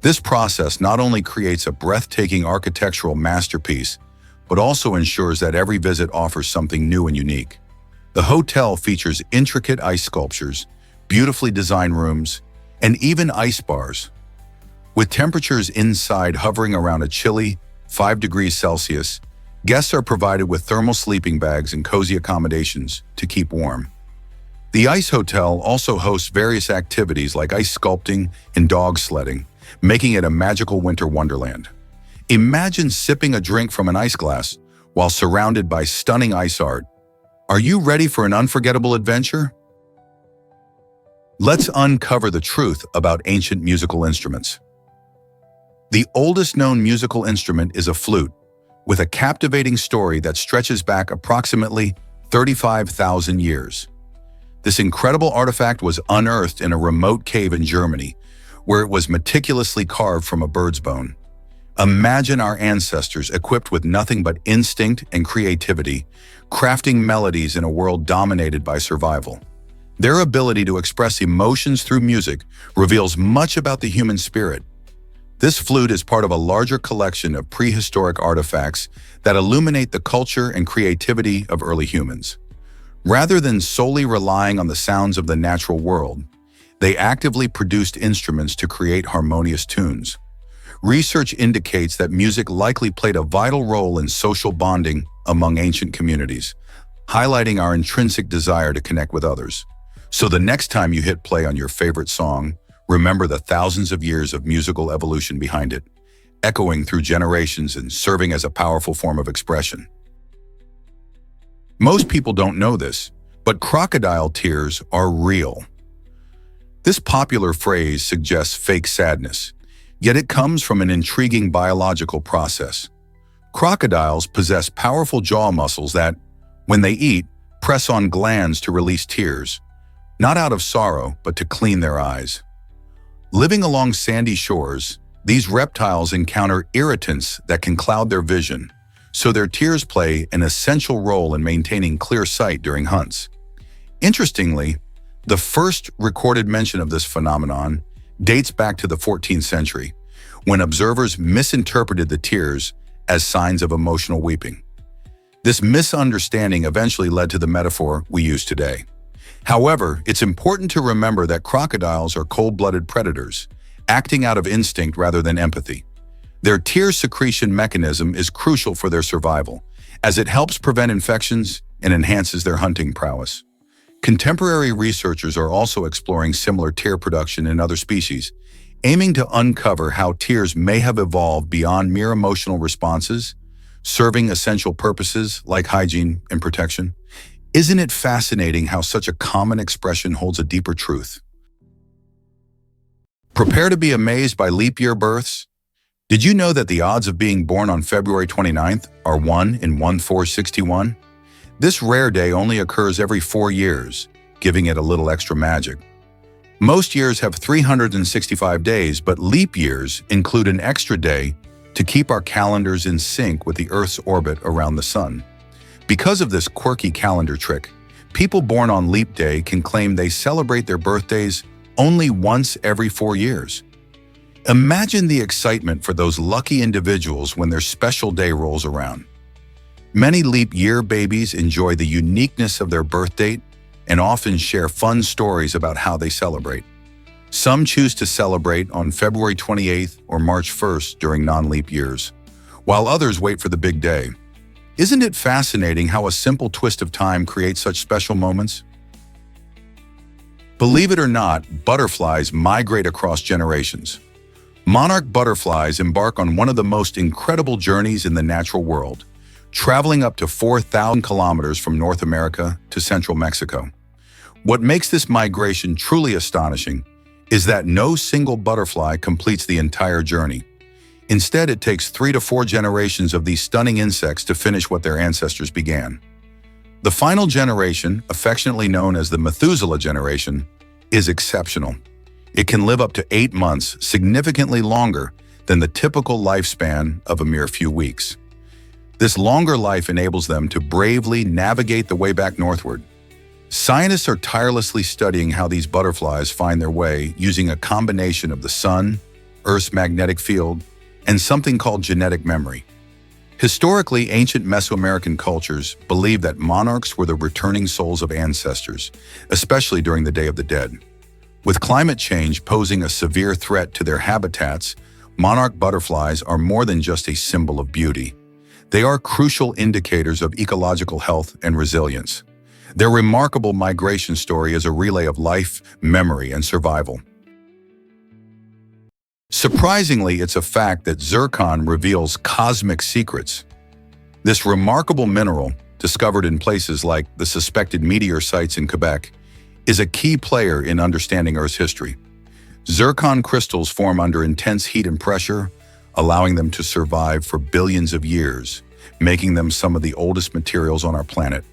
This process not only creates a breathtaking architectural masterpiece, but also ensures that every visit offers something new and unique. The hotel features intricate ice sculptures, beautifully designed rooms, and even ice bars. With temperatures inside hovering around a chilly 5 degrees Celsius, guests are provided with thermal sleeping bags and cozy accommodations to keep warm. The Ice Hotel also hosts various activities like ice sculpting and dog sledding, making it a magical winter wonderland. Imagine sipping a drink from an ice glass while surrounded by stunning ice art. Are you ready for an unforgettable adventure? Let's uncover the truth about ancient musical instruments. The oldest known musical instrument is a flute, with a captivating story that stretches back approximately 35,000 years. This incredible artifact was unearthed in a remote cave in Germany, where it was meticulously carved from a bird's bone. Imagine our ancestors equipped with nothing but instinct and creativity, crafting melodies in a world dominated by survival. Their ability to express emotions through music reveals much about the human spirit. This flute is part of a larger collection of prehistoric artifacts that illuminate the culture and creativity of early humans. Rather than solely relying on the sounds of the natural world, they actively produced instruments to create harmonious tunes. Research indicates that music likely played a vital role in social bonding among ancient communities, highlighting our intrinsic desire to connect with others. So the next time you hit play on your favorite song, remember the thousands of years of musical evolution behind it, echoing through generations and serving as a powerful form of expression. Most people don't know this, but crocodile tears are real. This popular phrase suggests fake sadness, yet it comes from an intriguing biological process. Crocodiles possess powerful jaw muscles that, when they eat, press on glands to release tears, not out of sorrow, but to clean their eyes. Living along sandy shores, These reptiles encounter irritants that can cloud their vision, so their tears play an essential role in maintaining clear sight during hunts. Interestingly, the first recorded mention of this phenomenon dates back to the 14th century, when observers misinterpreted the tears as signs of emotional weeping. This misunderstanding eventually led to the metaphor we use today. However, it's important to remember that crocodiles are cold-blooded predators, acting out of instinct rather than empathy. Their tear secretion mechanism is crucial for their survival, as it helps prevent infections and enhances their hunting prowess. Contemporary researchers are also exploring similar tear production in other species, aiming to uncover how tears may have evolved beyond mere emotional responses, serving essential purposes like hygiene and protection. Isn't it fascinating how such a common expression holds a deeper truth? Prepare to be amazed by leap year births. Did you know that the odds of being born on February 29th are 1 in 1461? This rare day only occurs every 4 years, giving it a little extra magic. Most years have 365 days, but leap years include an extra day to keep our calendars in sync with the Earth's orbit around the Sun. Because of this quirky calendar trick, people born on leap day can claim they celebrate their birthdays only once every 4 years. Imagine the excitement for those lucky individuals when their special day rolls around. Many leap year babies enjoy the uniqueness of their birth date and often share fun stories about how they celebrate. Some choose to celebrate on February 28th or March 1st during non-leap years, while others wait for the big day. Isn't it fascinating how a simple twist of time creates such special moments? Believe it or not, butterflies migrate across generations. Monarch butterflies embark on one of the most incredible journeys in the natural world, traveling up to 4,000 kilometers from North America to central Mexico. What makes this migration truly astonishing is that no single butterfly completes the entire journey. Instead, it takes 3 to 4 generations of these stunning insects to finish what their ancestors began. The final generation, affectionately known as the Methuselah generation, is exceptional. It can live up to 8 months, significantly longer than the typical lifespan of a mere few weeks. This longer life enables them to bravely navigate the way back northward. Scientists are tirelessly studying how these butterflies find their way using a combination of the sun, Earth's magnetic field, and something called genetic memory. Historically, ancient Mesoamerican cultures believed that monarchs were the returning souls of ancestors, especially during the Day of the Dead. With climate change posing a severe threat to their habitats, monarch butterflies are more than just a symbol of beauty. They are crucial indicators of ecological health and resilience. Their remarkable migration story is a relay of life, memory, and survival. Surprisingly, it's a fact that zircon reveals cosmic secrets. This remarkable mineral, discovered in places like the suspected meteor sites in Quebec, is a key player in understanding Earth's history. Zircon crystals form under intense heat and pressure, allowing them to survive for billions of years, making them some of the oldest materials on our planet.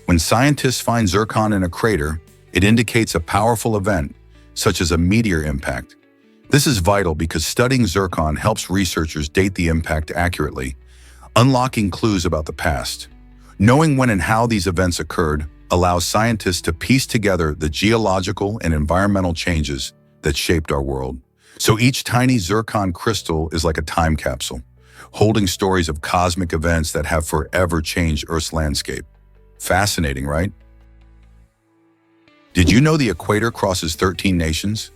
When scientists find zircon in a crater, it indicates a powerful event, such as a meteor impact. This is vital because studying zircon helps researchers date the impact accurately, unlocking clues about the past. Knowing when and how these events occurred allows scientists to piece together the geological and environmental changes that shaped our world. So each tiny zircon crystal is like a time capsule, holding stories of cosmic events that have forever changed Earth's landscape. Fascinating, right? Did you know the equator crosses 13 nations?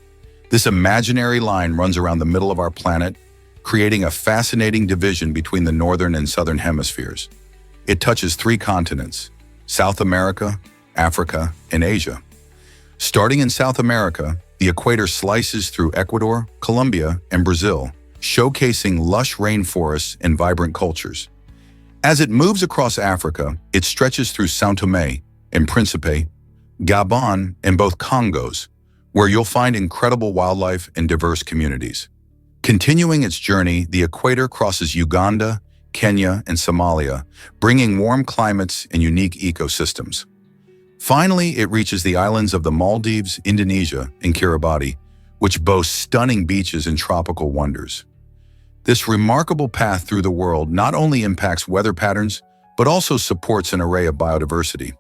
This imaginary line runs around the middle of our planet, creating a fascinating division between the northern and southern hemispheres. It touches 3 continents: South America, Africa, and Asia. Starting in South America, the equator slices through Ecuador, Colombia, and Brazil, showcasing lush rainforests and vibrant cultures. As it moves across Africa, it stretches through São Tomé and Príncipe, Gabon, and both Congos, where you'll find incredible wildlife and diverse communities. Continuing its journey, the equator crosses Uganda, Kenya, and Somalia, bringing warm climates and unique ecosystems. Finally, it reaches the islands of the Maldives, Indonesia, and Kiribati, which boast stunning beaches and tropical wonders. This remarkable path through the world not only impacts weather patterns, but also supports an array of biodiversity.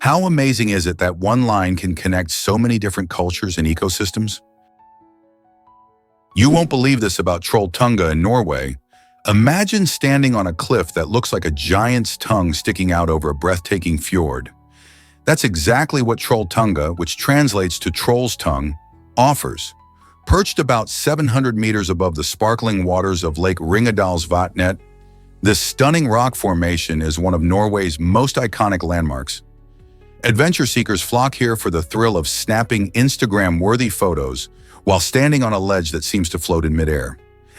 How amazing is it that one line can connect so many different cultures and ecosystems? You won't believe this about Tonga in Norway. Imagine standing on a cliff that looks like a giant's tongue sticking out over a breathtaking fjord. That's exactly what Tonga, which translates to troll's tongue, offers. Perched about 700 meters above the sparkling waters of Lake Ringadal's Vatnet, this stunning rock formation is one of Norway's most iconic landmarks. Adventure seekers flock here for the thrill of snapping Instagram-worthy photos while standing on a ledge that seems to float in midair.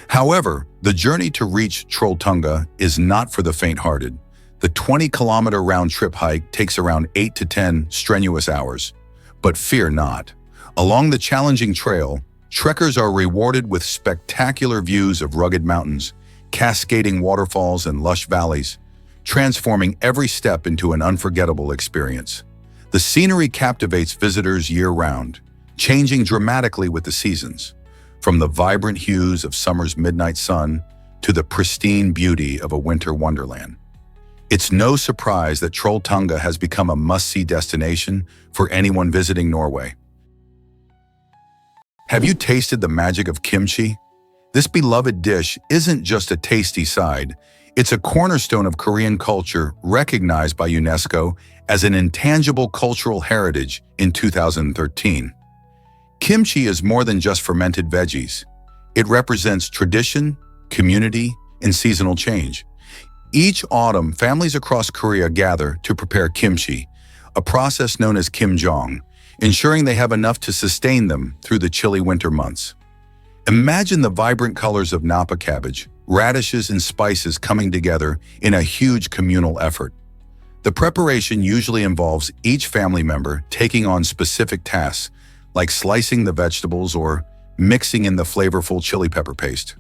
However, the journey to reach Tonga is not for the faint-hearted. The 20-kilometer round-trip hike takes around 8 to 10 strenuous hours. But fear not. Along the challenging trail, trekkers are rewarded with spectacular views of rugged mountains, cascading waterfalls, and lush valleys, transforming every step into an unforgettable experience. The scenery captivates visitors year-round, changing dramatically with the seasons, from the vibrant hues of summer's midnight sun to the pristine beauty of a winter wonderland. It's no surprise that Tonga has become a must-see destination for anyone visiting Norway. Have you tasted the magic of kimchi? This beloved dish isn't just a tasty side, it's a cornerstone of Korean culture recognized by UNESCO as an intangible cultural heritage in 2013. Kimchi is more than just fermented veggies. It represents tradition, community, and seasonal change. Each autumn, families across Korea gather to prepare kimchi, a process known as kimjong, ensuring they have enough to sustain them through the chilly winter months. Imagine the vibrant colors of napa cabbage, radishes, and spices coming together in a huge communal effort. The preparation usually involves each family member taking on specific tasks, like slicing the vegetables or mixing in the flavorful chili pepper paste.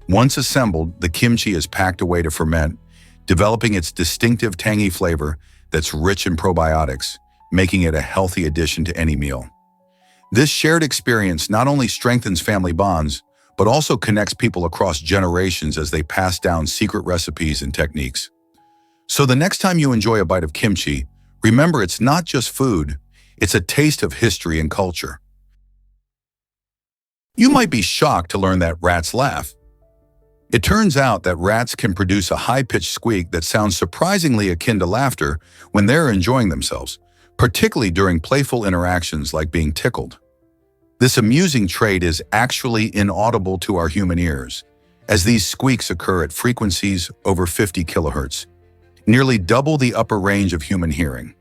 Once assembled, the kimchi is packed away to ferment, developing its distinctive tangy flavor that's rich in probiotics, making it a healthy addition to any meal. This shared experience not only strengthens family bonds, but also connects people across generations as they pass down secret recipes and techniques. So the next time you enjoy a bite of kimchi, remember it's not just food, it's a taste of history and culture. You might be shocked to learn that rats laugh. It turns out that rats can produce a high-pitched squeak that sounds surprisingly akin to laughter when they're enjoying themselves, particularly during playful interactions like being tickled. This amusing trait is actually inaudible to our human ears, as these squeaks occur at frequencies over 50 kilohertz, nearly double the upper range of human hearing.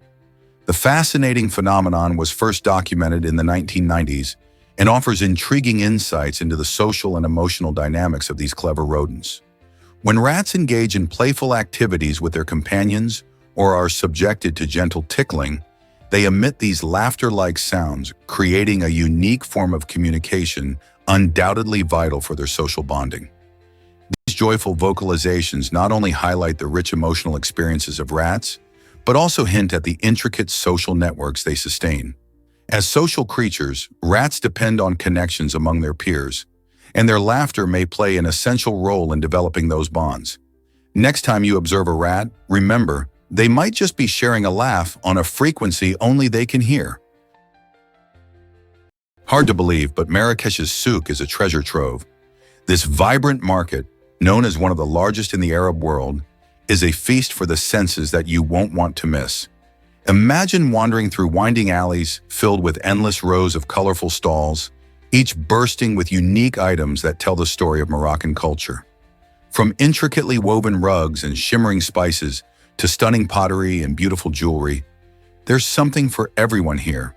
The fascinating phenomenon was first documented in the 1990s and offers intriguing insights into the social and emotional dynamics of these clever rodents. When rats engage in playful activities with their companions or are subjected to gentle tickling, they emit these laughter-like sounds, creating a unique form of communication undoubtedly vital for their social bonding. These joyful vocalizations not only highlight the rich emotional experiences of rats, but also hint at the intricate social networks they sustain. As social creatures, rats depend on connections among their peers, and their laughter may play an essential role in developing those bonds. Next time you observe a rat, remember, they might just be sharing a laugh on a frequency only they can hear. Hard to believe, but Marrakesh's souk is a treasure trove. This vibrant market, known as one of the largest in the Arab world, is a feast for the senses that you won't want to miss. Imagine wandering through winding alleys filled with endless rows of colorful stalls, each bursting with unique items that tell the story of Moroccan culture. From intricately woven rugs and shimmering spices to stunning pottery and beautiful jewelry, there's something for everyone here.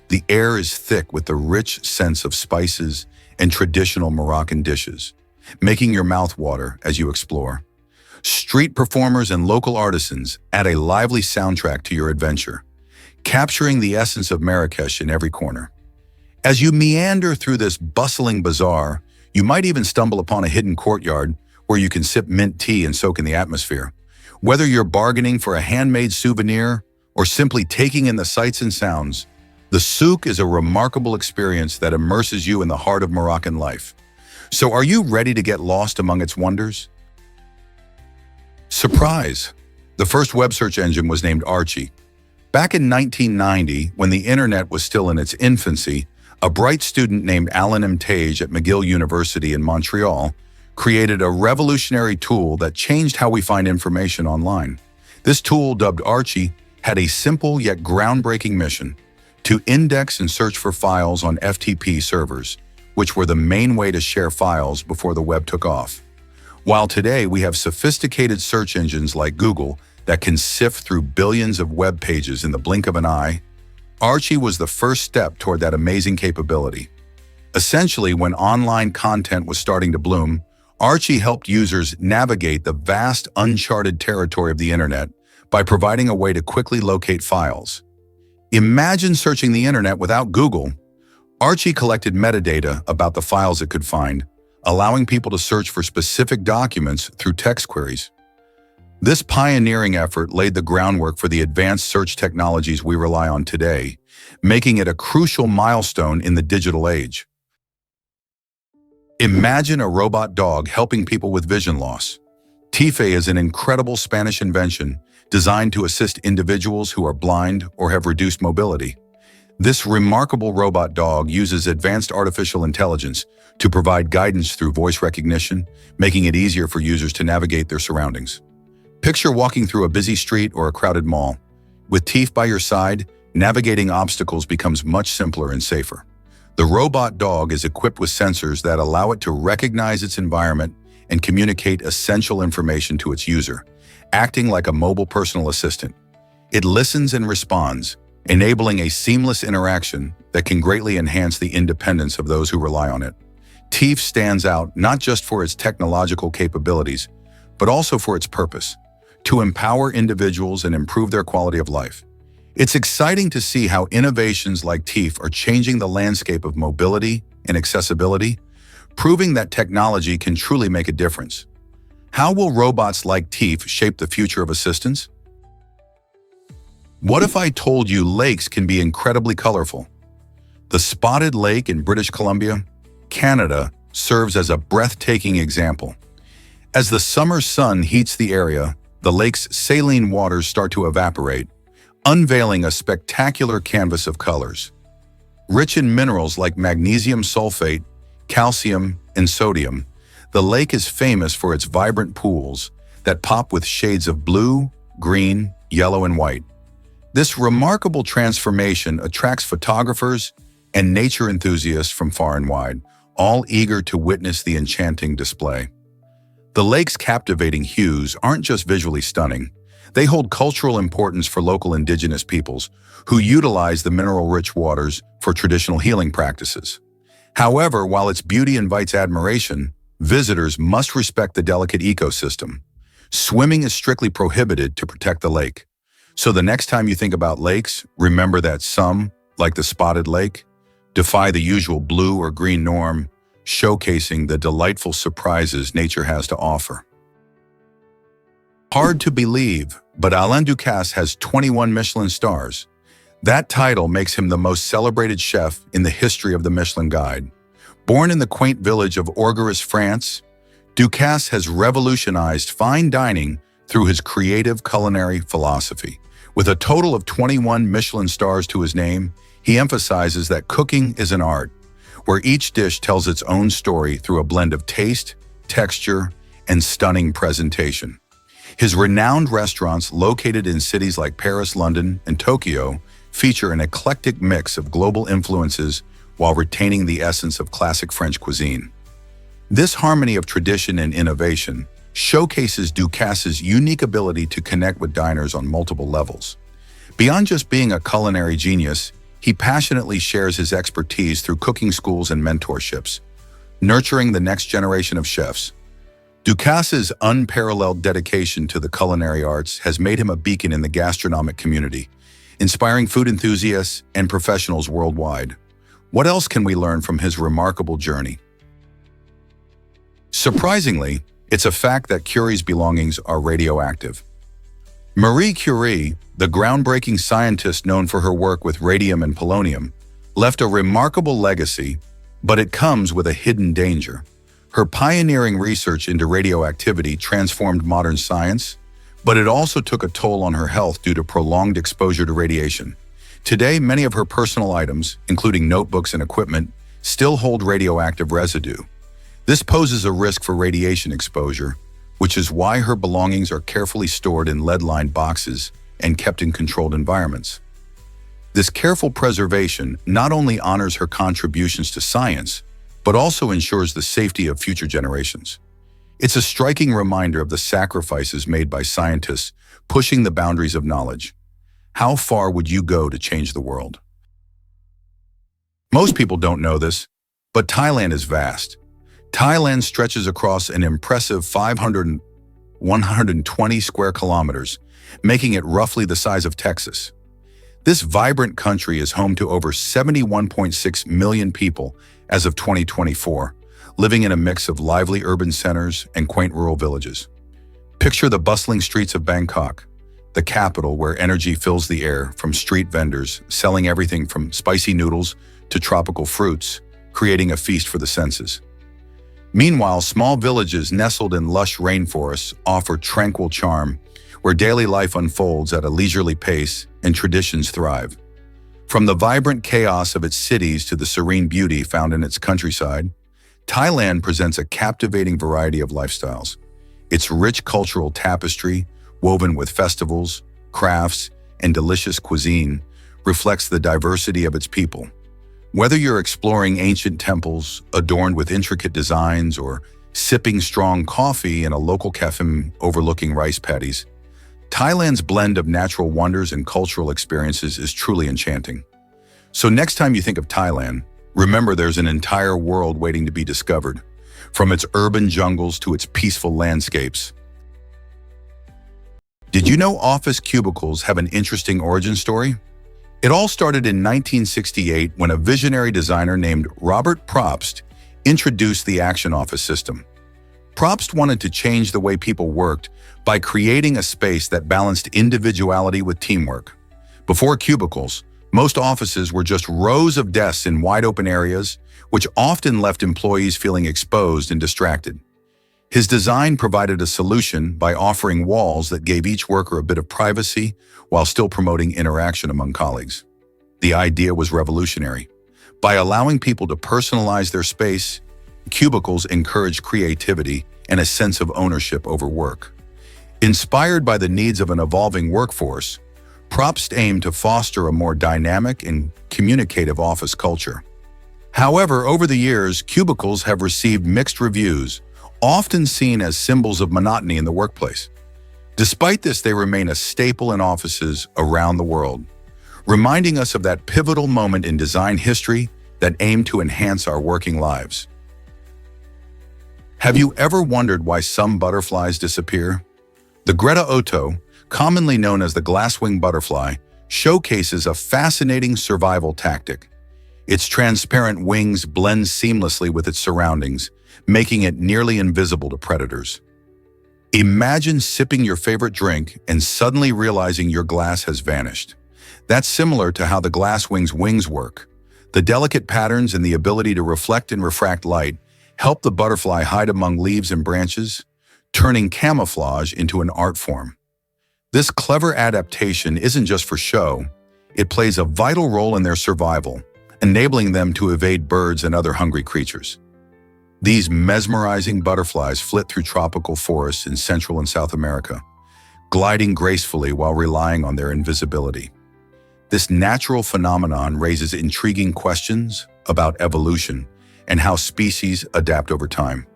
The air is thick with the rich sense of spices and traditional Moroccan dishes, making your mouth water as you explore. Street performers and local artisans add a lively soundtrack to your adventure, capturing the essence of Marrakesh in every corner. As you meander through this bustling bazaar, you might even stumble upon a hidden courtyard where you can sip mint tea and soak in the atmosphere. Whether you're bargaining for a handmade souvenir or simply taking in the sights and sounds, the souk is a remarkable experience that immerses you in the heart of Moroccan life. So are you ready to get lost among its wonders? Surprise! The first web search engine was named Archie. Back in 1990, when the internet was still in its infancy, a bright student named Alan M. Tage at McGill University in Montreal created a revolutionary tool that changed how we find information online. This tool, dubbed Archie, had a simple yet groundbreaking mission: to index and search for files on FTP servers, which were the main way to share files before the web took off. While today we have sophisticated search engines like Google that can sift through billions of web pages in the blink of an eye, Archie was the first step toward that amazing capability. Essentially, when online content was starting to bloom, Archie helped users navigate the vast, uncharted territory of the internet by providing a way to quickly locate files. Imagine searching the internet without Google. Archie collected metadata about the files it could find, allowing people to search for specific documents through text queries. This pioneering effort laid the groundwork for the advanced search technologies we rely on today, making it a crucial milestone in the digital age. Imagine a robot dog helping people with vision loss. Tife is an incredible Spanish invention designed to assist individuals who are blind or have reduced mobility. This remarkable robot dog uses advanced artificial intelligence to provide guidance through voice recognition, making it easier for users to navigate their surroundings. Picture walking through a busy street or a crowded mall. With Tife by your side, navigating obstacles becomes much simpler and safer. The robot dog is equipped with sensors that allow it to recognize its environment and communicate essential information to its user, acting like a mobile personal assistant. It listens and responds, enabling a seamless interaction that can greatly enhance the independence of those who rely on it. Tife stands out not just for its technological capabilities, but also for its purpose: to empower individuals and improve their quality of life. It's exciting to see how innovations like Tife are changing the landscape of mobility and accessibility, proving that technology can truly make a difference. How will robots like Tife shape the future of assistance? What if I told you lakes can be incredibly colorful? The Spotted Lake in British Columbia, Canada, serves as a breathtaking example. As the summer sun heats the area, the lake's saline waters start to evaporate, unveiling a spectacular canvas of colors. Rich in minerals like magnesium sulfate, calcium, and sodium, the lake is famous for its vibrant pools that pop with shades of blue, green, yellow, and white. This remarkable transformation attracts photographers and nature enthusiasts from far and wide, all eager to witness the enchanting display. The lake's captivating hues aren't just visually stunning. They hold cultural importance for local indigenous peoples who utilize the mineral-rich waters for traditional healing practices. However, while its beauty invites admiration, visitors must respect the delicate ecosystem. Swimming is strictly prohibited to protect the lake. So the next time you think about lakes, remember that some, like the Spotted Lake, defy the usual blue or green norm, showcasing the delightful surprises nature has to offer. Hard to believe, but Alain Ducass has 21 Michelin stars. That title makes him the most celebrated chef in the history of the Michelin Guide. Born in the quaint village of Orgeres, France, Ducass has revolutionized fine dining through his creative culinary philosophy. With a total of 21 Michelin stars to his name, he emphasizes that cooking is an art, where each dish tells its own story through a blend of taste, texture, and stunning presentation. His renowned restaurants, located in cities like Paris, London, and Tokyo, feature an eclectic mix of global influences while retaining the essence of classic French cuisine. This harmony of tradition and innovation showcases Ducass's unique ability to connect with diners on multiple levels. Beyond just being a culinary genius, he passionately shares his expertise through cooking schools and mentorships, nurturing the next generation of chefs. Ducass's unparalleled dedication to the culinary arts has made him a beacon in the gastronomic community, inspiring food enthusiasts and professionals worldwide. What else can we learn from his remarkable journey? Surprisingly, it's a fact that Curie's belongings are radioactive. Marie Curie, the groundbreaking scientist known for her work with radium and polonium, left a remarkable legacy, but it comes with a hidden danger. Her pioneering research into radioactivity transformed modern science, but it also took a toll on her health due to prolonged exposure to radiation. Today, many of her personal items, including notebooks and equipment, still hold radioactive residue. This poses a risk for radiation exposure, which is why her belongings are carefully stored in lead-lined boxes and kept in controlled environments. This careful preservation not only honors her contributions to science, but also ensures the safety of future generations. It's a striking reminder of the sacrifices made by scientists pushing the boundaries of knowledge. How far would you go to change the world? Most people don't know this, but Thailand is vast. Thailand stretches across an impressive 120 square kilometers, making it roughly the size of Texas. This vibrant country is home to over 71.6 million people as of 2024, living in a mix of lively urban centers and quaint rural villages. Picture the bustling streets of Bangkok, the capital where energy fills the air from street vendors selling everything from spicy noodles to tropical fruits, creating a feast for the senses. Meanwhile, small villages nestled in lush rainforests offer tranquil charm, where daily life unfolds at a leisurely pace and traditions thrive. From the vibrant chaos of its cities to the serene beauty found in its countryside, Thailand presents a captivating variety of lifestyles. Its rich cultural tapestry, woven with festivals, crafts, and delicious cuisine, reflects the diversity of its people. Whether you're exploring ancient temples adorned with intricate designs or sipping strong coffee in a local cafe overlooking rice paddies, Thailand's blend of natural wonders and cultural experiences is truly enchanting. So next time you think of Thailand, remember there's an entire world waiting to be discovered, from its urban jungles to its peaceful landscapes. Did you know office cubicles have an interesting origin story? It all started in 1968 when a visionary designer named Robert Probst introduced the Action Office system. Probst wanted to change the way people worked by creating a space that balanced individuality with teamwork. Before cubicles, most offices were just rows of desks in wide-open areas, which often left employees feeling exposed and distracted. His design provided a solution by offering walls that gave each worker a bit of privacy while still promoting interaction among colleagues. The idea was revolutionary. By allowing people to personalize their space, cubicles encouraged creativity and a sense of ownership over work. Inspired by the needs of an evolving workforce, Probst aimed to foster a more dynamic and communicative office culture. However, over the years, cubicles have received mixed reviews, often seen as symbols of monotony in the workplace. Despite this, they remain a staple in offices around the world, reminding us of that pivotal moment in design history that aimed to enhance our working lives. Have you ever wondered why some butterflies disappear? The Greta Otto, commonly known as the glasswing butterfly, showcases a fascinating survival tactic. Its transparent wings blend seamlessly with its surroundings, making it nearly invisible to predators. Imagine sipping your favorite drink and suddenly realizing your glass has vanished. That's similar to how the glasswing's wings work. The delicate patterns and the ability to reflect and refract light help the butterfly hide among leaves and branches, turning camouflage into an art form. This clever adaptation isn't just for show, it plays a vital role in their survival, enabling them to evade birds and other hungry creatures. These mesmerizing butterflies flit through tropical forests in Central and South America, gliding gracefully while relying on their invisibility. This natural phenomenon raises intriguing questions about evolution and how species adapt over time.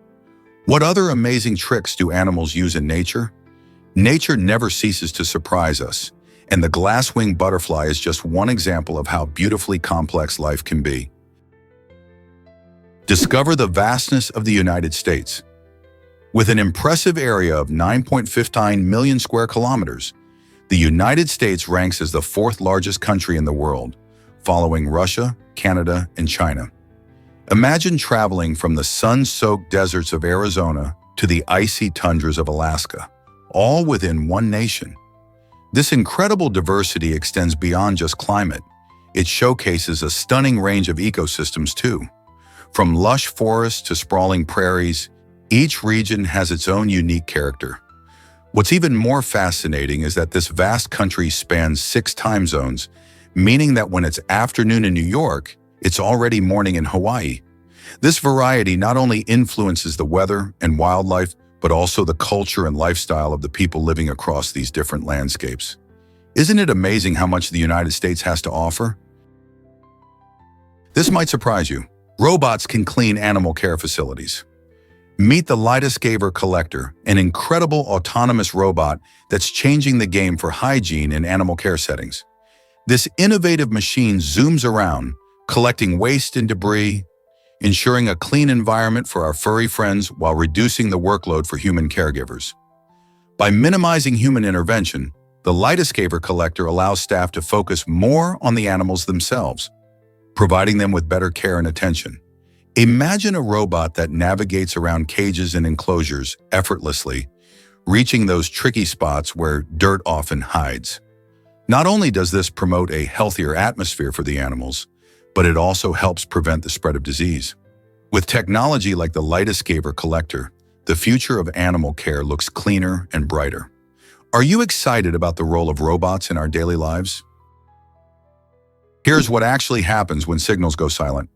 What other amazing tricks do animals use in nature? Nature never ceases to surprise us, and the glasswing butterfly is just one example of how beautifully complex life can be. Discover the vastness of the United States. With an impressive area of 9.59 million square kilometers, the United States ranks as the fourth largest country in the world, following Russia, Canada, and China. Imagine traveling from the sun-soaked deserts of Arizona to the icy tundras of Alaska, all within one nation. This incredible diversity extends beyond just climate. It showcases a stunning range of ecosystems too. From lush forests to sprawling prairies, each region has its own unique character. What's even more fascinating is that this vast country spans 6 time zones, meaning that when it's afternoon in New York, it's already morning in Hawaii. This variety not only influences the weather and wildlife, but also the culture and lifestyle of the people living across these different landscapes. Isn't it amazing how much the United States has to offer? This might surprise you. Robots can clean animal care facilities. Meet the Lidescaver Collector, an incredible autonomous robot that's changing the game for hygiene in animal care settings. This innovative machine zooms around, collecting waste and debris, ensuring a clean environment for our furry friends while reducing the workload for human caregivers. By minimizing human intervention, the Lidescaver Collector allows staff to focus more on the animals themselves, providing them with better care and attention. Imagine a robot that navigates around cages and enclosures effortlessly, reaching those tricky spots where dirt often hides. Not only does this promote a healthier atmosphere for the animals, but it also helps prevent the spread of disease. With technology like the Lidescaver Collector, the future of animal care looks cleaner and brighter. Are you excited about the role of robots in our daily lives? Here's what actually happens when signals go silent.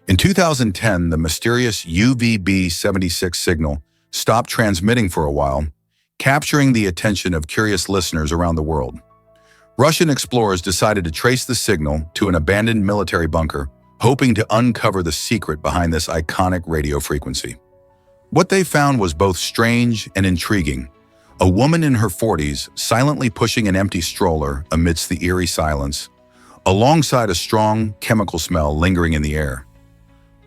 In 2010, the mysterious UVB-76 signal stopped transmitting for a while, capturing the attention of curious listeners around the world. Russian explorers decided to trace the signal to an abandoned military bunker, hoping to uncover the secret behind this iconic radio frequency. What they found was both strange and intriguing. A woman in her 40s silently pushing an empty stroller amidst the eerie silence, alongside a strong chemical smell lingering in the air.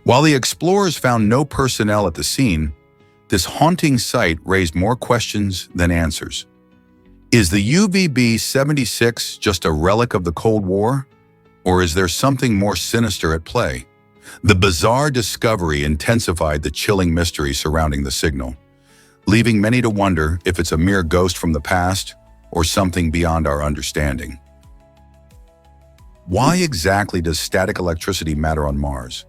While the explorers found no personnel at the scene, this haunting sight raised more questions than answers. Is the UVB-76 just a relic of the Cold War? Or is there something more sinister at play? The bizarre discovery intensified the chilling mystery surrounding the signal, leaving many to wonder if it's a mere ghost from the past or something beyond our understanding. Why exactly does static electricity matter on Mars?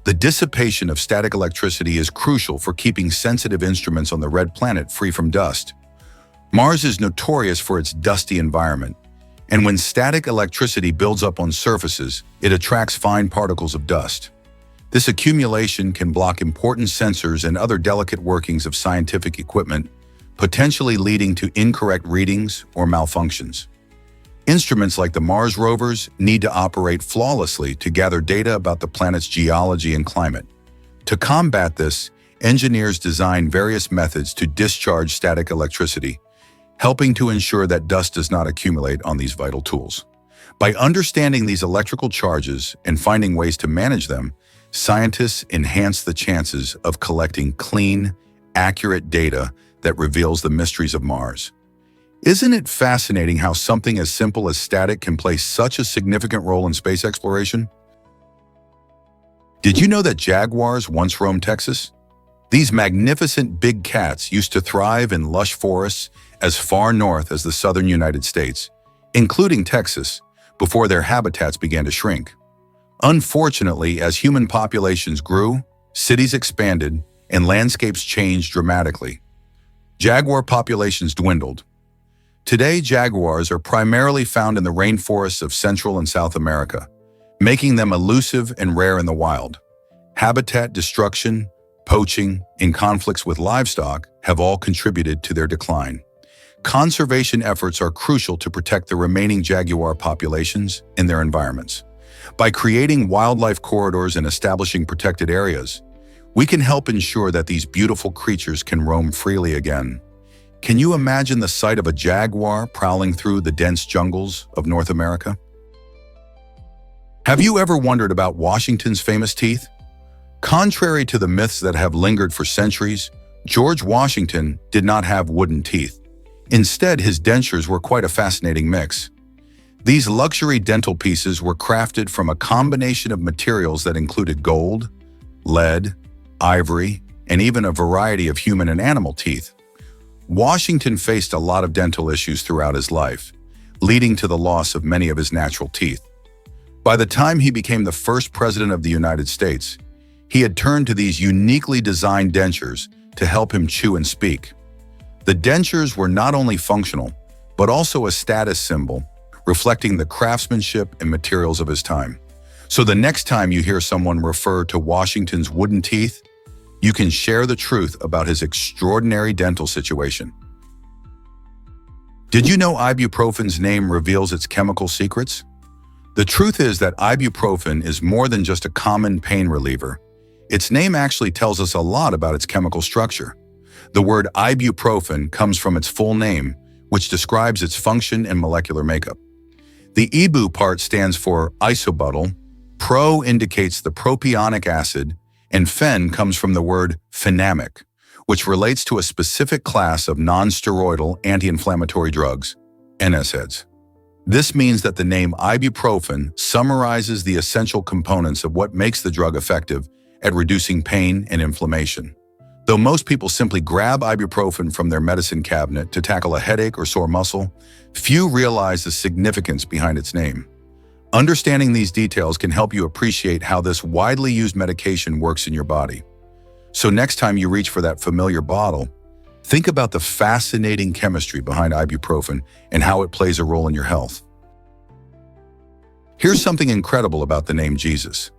The dissipation of static electricity is crucial for keeping sensitive instruments on the red planet free from dust. Mars is notorious for its dusty environment, and when static electricity builds up on surfaces, it attracts fine particles of dust. This accumulation can block important sensors and other delicate workings of scientific equipment, potentially leading to incorrect readings or malfunctions. Instruments like the Mars rovers need to operate flawlessly to gather data about the planet's geology and climate. To combat this, engineers design various methods to discharge static electricity, helping to ensure that dust does not accumulate on these vital tools. By understanding these electrical charges and finding ways to manage them, scientists enhance the chances of collecting clean, accurate data that reveals the mysteries of Mars. Isn't it fascinating how something as simple as static can play such a significant role in space exploration? Did you know that jaguars once roamed Texas? These magnificent big cats used to thrive in lush forests as far north as the southern United States, including Texas, before their habitats began to shrink. Unfortunately, as human populations grew, cities expanded, and landscapes changed dramatically. Jaguar populations dwindled. Today, jaguars are primarily found in the rainforests of Central and South America, making them elusive and rare in the wild. Habitat destruction, poaching, and conflicts with livestock have all contributed to their decline. Conservation efforts are crucial to protect the remaining jaguar populations and their environments. By creating wildlife corridors and establishing protected areas, we can help ensure that these beautiful creatures can roam freely again. Can you imagine the sight of a jaguar prowling through the dense jungles of North America? Have you ever wondered about Washington's famous teeth? Contrary to the myths that have lingered for centuries, George Washington did not have wooden teeth. Instead, his dentures were quite a fascinating mix. These luxury dental pieces were crafted from a combination of materials that included gold, lead, ivory, and even a variety of human and animal teeth. Washington faced a lot of dental issues throughout his life, leading to the loss of many of his natural teeth. By the time he became the first president of the United States, he had turned to these uniquely designed dentures to help him chew and speak. The dentures were not only functional, but also a status symbol, reflecting the craftsmanship and materials of his time. So the next time you hear someone refer to Washington's wooden teeth, you can share the truth about his extraordinary dental situation. Did you know ibuprofen's name reveals its chemical secrets? The truth is that ibuprofen is more than just a common pain reliever. Its name actually tells us a lot about its chemical structure. The word ibuprofen comes from its full name, which describes its function and molecular makeup. The ibu part stands for isobutyl, pro indicates the propionic acid, and fen comes from the word phenamic, which relates to a specific class of non-steroidal anti-inflammatory drugs, NSAIDs. This means that the name ibuprofen summarizes the essential components of what makes the drug effective at reducing pain and inflammation. Though most people simply grab ibuprofen from their medicine cabinet to tackle a headache or sore muscle, few realize the significance behind its name. Understanding these details can help you appreciate how this widely used medication works in your body. So next time you reach for that familiar bottle, think about the fascinating chemistry behind ibuprofen and how it plays a role in your health. Here's something incredible about the name Jesus.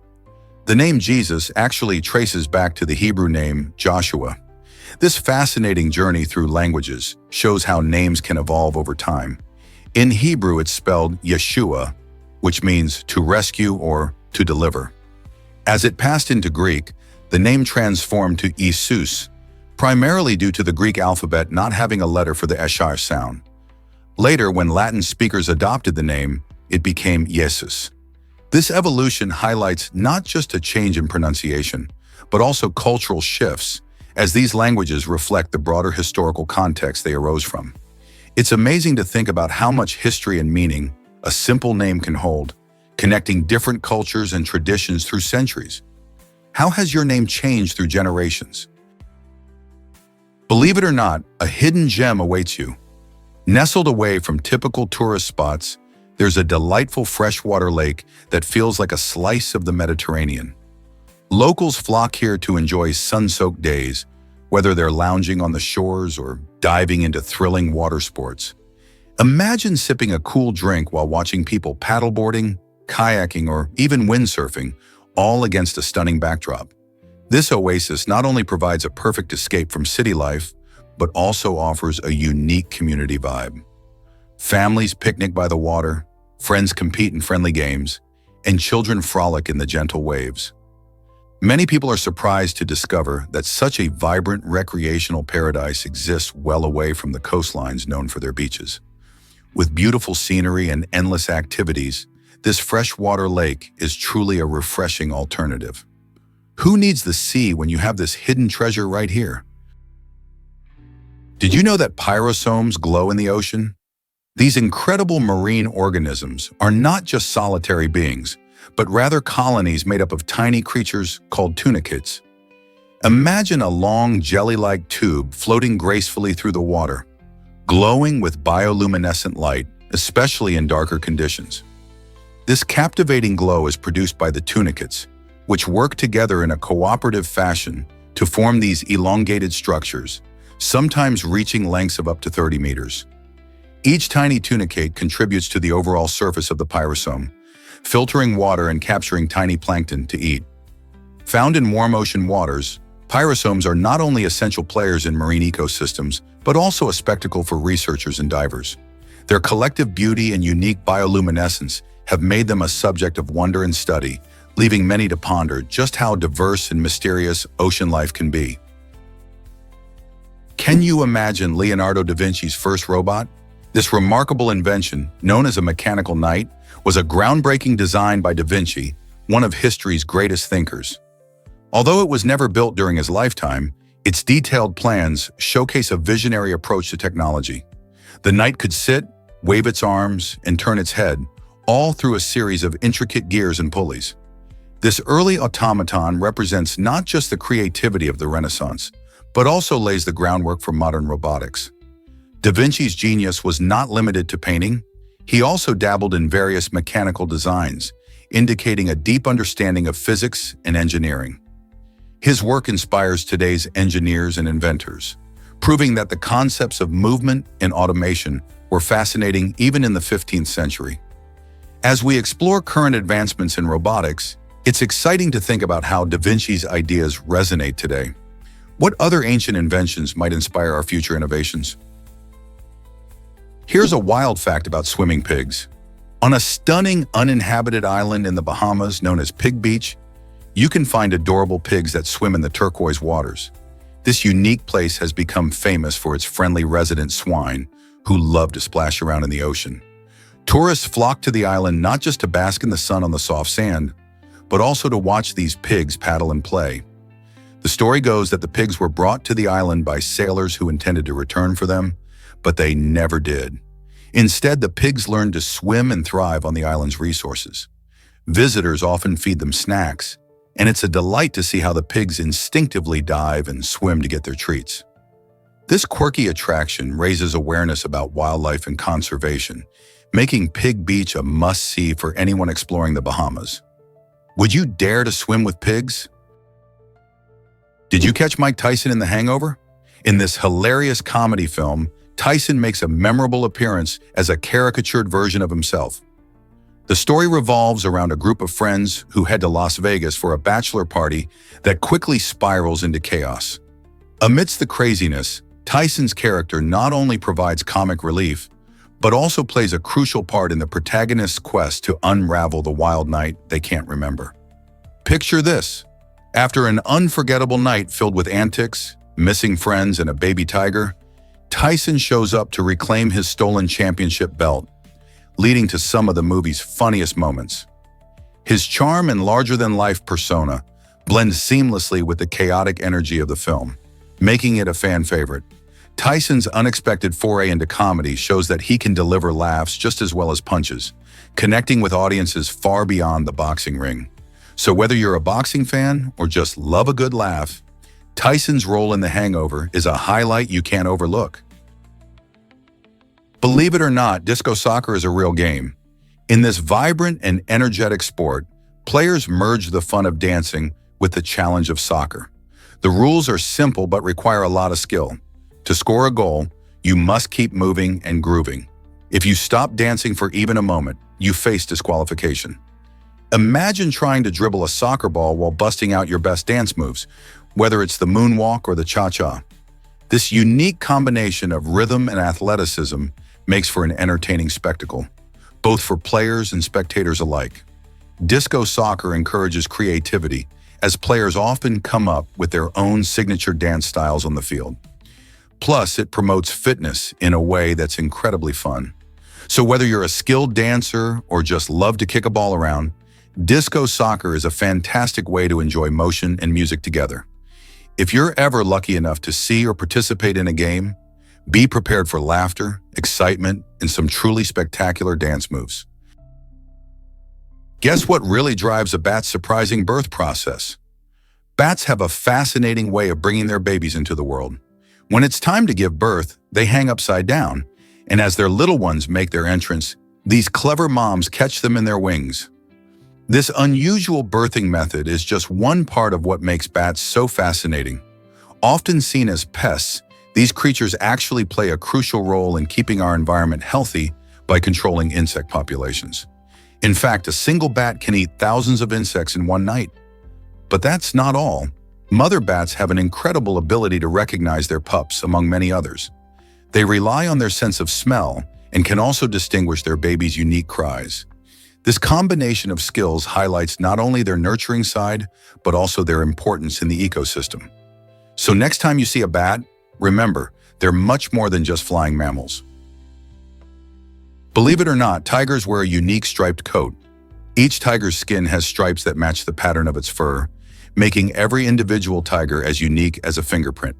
The name Jesus actually traces back to the Hebrew name Joshua. This fascinating journey through languages shows how names can evolve over time. In Hebrew, it's spelled Yeshua, which means to rescue or to deliver. As it passed into Greek, the name transformed to Isus, primarily due to the Greek alphabet not having a letter for the sh sound. Later, when Latin speakers adopted the name, it became Jesus. This evolution highlights not just a change in pronunciation, but also cultural shifts, as these languages reflect the broader historical context they arose from. It's amazing to think about how much history and meaning a simple name can hold, connecting different cultures and traditions through centuries. How has your name changed through generations? Believe it or not, a hidden gem awaits you. Nestled away from typical tourist spots, there's a delightful freshwater lake that feels like a slice of the Mediterranean. Locals flock here to enjoy sun-soaked days, whether they're lounging on the shores or diving into thrilling water sports. Imagine sipping a cool drink while watching people paddleboarding, kayaking, or even windsurfing, all against a stunning backdrop. This oasis not only provides a perfect escape from city life, but also offers a unique community vibe. Families picnic by the water, friends compete in friendly games, and children frolic in the gentle waves. Many people are surprised to discover that such a vibrant recreational paradise exists well away from the coastlines known for their beaches. With beautiful scenery and endless activities, this freshwater lake is truly a refreshing alternative. Who needs the sea when you have this hidden treasure right here? Did you know that pyrosomes glow in the ocean? These incredible marine organisms are not just solitary beings, but rather colonies made up of tiny creatures called tunicates. Imagine a long jelly-like tube floating gracefully through the water, glowing with bioluminescent light, especially in darker conditions. This captivating glow is produced by the tunicates, which work together in a cooperative fashion to form these elongated structures, sometimes reaching lengths of up to 30 meters. Each tiny tunicate contributes to the overall surface of the pyrosome, filtering water and capturing tiny plankton to eat. Found in warm ocean waters, pyrosomes are not only essential players in marine ecosystems, but also a spectacle for researchers and divers. Their collective beauty and unique bioluminescence have made them a subject of wonder and study, leaving many to ponder just how diverse and mysterious ocean life can be. Can you imagine Leonardo da Vinci's first robot? This remarkable invention, known as a mechanical knight, was a groundbreaking design by da Vinci, one of history's greatest thinkers. Although it was never built during his lifetime, its detailed plans showcase a visionary approach to technology. The knight could sit, wave its arms, and turn its head, all through a series of intricate gears and pulleys. This early automaton represents not just the creativity of the Renaissance, but also lays the groundwork for modern robotics. Da Vinci's genius was not limited to painting. He also dabbled in various mechanical designs, indicating a deep understanding of physics and engineering. His work inspires today's engineers and inventors, proving that the concepts of movement and automation were fascinating even in the 15th century. As we explore current advancements in robotics, it's exciting to think about how Da Vinci's ideas resonate today. What other ancient inventions might inspire our future innovations? Here's a wild fact about swimming pigs. On a stunning uninhabited island in the Bahamas known as Pig Beach, you can find adorable pigs that swim in the turquoise waters. This unique place has become famous for its friendly resident swine, who love to splash around in the ocean. Tourists flock to the island not just to bask in the sun on the soft sand, but also to watch these pigs paddle and play. The story goes that the pigs were brought to the island by sailors who intended to return for them, but they never did. Instead, the pigs learned to swim and thrive on the island's resources. Visitors often feed them snacks, and it's a delight to see how the pigs instinctively dive and swim to get their treats. This quirky attraction raises awareness about wildlife and conservation, making Pig Beach a must-see for anyone exploring the Bahamas. Would you dare to swim with pigs? Did you catch Mike Tyson in The Hangover? In this hilarious comedy film, Tyson makes a memorable appearance as a caricatured version of himself. The story revolves around a group of friends who head to Las Vegas for a bachelor party that quickly spirals into chaos. Amidst the craziness, Tyson's character not only provides comic relief, but also plays a crucial part in the protagonist's quest to unravel the wild night they can't remember. Picture this. After an unforgettable night filled with antics, missing friends, and a baby tiger, Tyson shows up to reclaim his stolen championship belt, leading to some of the movie's funniest moments. His charm and larger-than-life persona blend seamlessly with the chaotic energy of the film, making it a fan favorite. Tyson's unexpected foray into comedy shows that he can deliver laughs just as well as punches, connecting with audiences far beyond the boxing ring. So whether you're a boxing fan or just love a good laugh, Tyson's role in The Hangover is a highlight you can't overlook. Believe it or not, disco soccer is a real game. In this vibrant and energetic sport, players merge the fun of dancing with the challenge of soccer. The rules are simple but require a lot of skill. To score a goal, you must keep moving and grooving. If you stop dancing for even a moment, you face disqualification. Imagine trying to dribble a soccer ball while busting out your best dance moves, whether it's the moonwalk or the cha-cha. This unique combination of rhythm and athleticism makes for an entertaining spectacle, both for players and spectators alike. Disco soccer encourages creativity, as players often come up with their own signature dance styles on the field. Plus, it promotes fitness in a way that's incredibly fun. So whether you're a skilled dancer or just love to kick a ball around, disco soccer is a fantastic way to enjoy motion and music together. If you're ever lucky enough to see or participate in a game, be prepared for laughter, excitement, and some truly spectacular dance moves. Guess what really drives a bat's surprising birth process? Bats have a fascinating way of bringing their babies into the world. When it's time to give birth, they hang upside down, and as their little ones make their entrance, these clever moms catch them in their wings. This unusual birthing method is just one part of what makes bats so fascinating. Often seen as pests, these creatures actually play a crucial role in keeping our environment healthy by controlling insect populations. In fact, a single bat can eat thousands of insects in one night. But that's not all. Mother bats have an incredible ability to recognize their pups, among many others. They rely on their sense of smell and can also distinguish their baby's unique cries. This combination of skills highlights not only their nurturing side, but also their importance in the ecosystem. So next time you see a bat, remember, they're much more than just flying mammals. Believe it or not, tigers wear a unique striped coat. Each tiger's skin has stripes that match the pattern of its fur, making every individual tiger as unique as a fingerprint.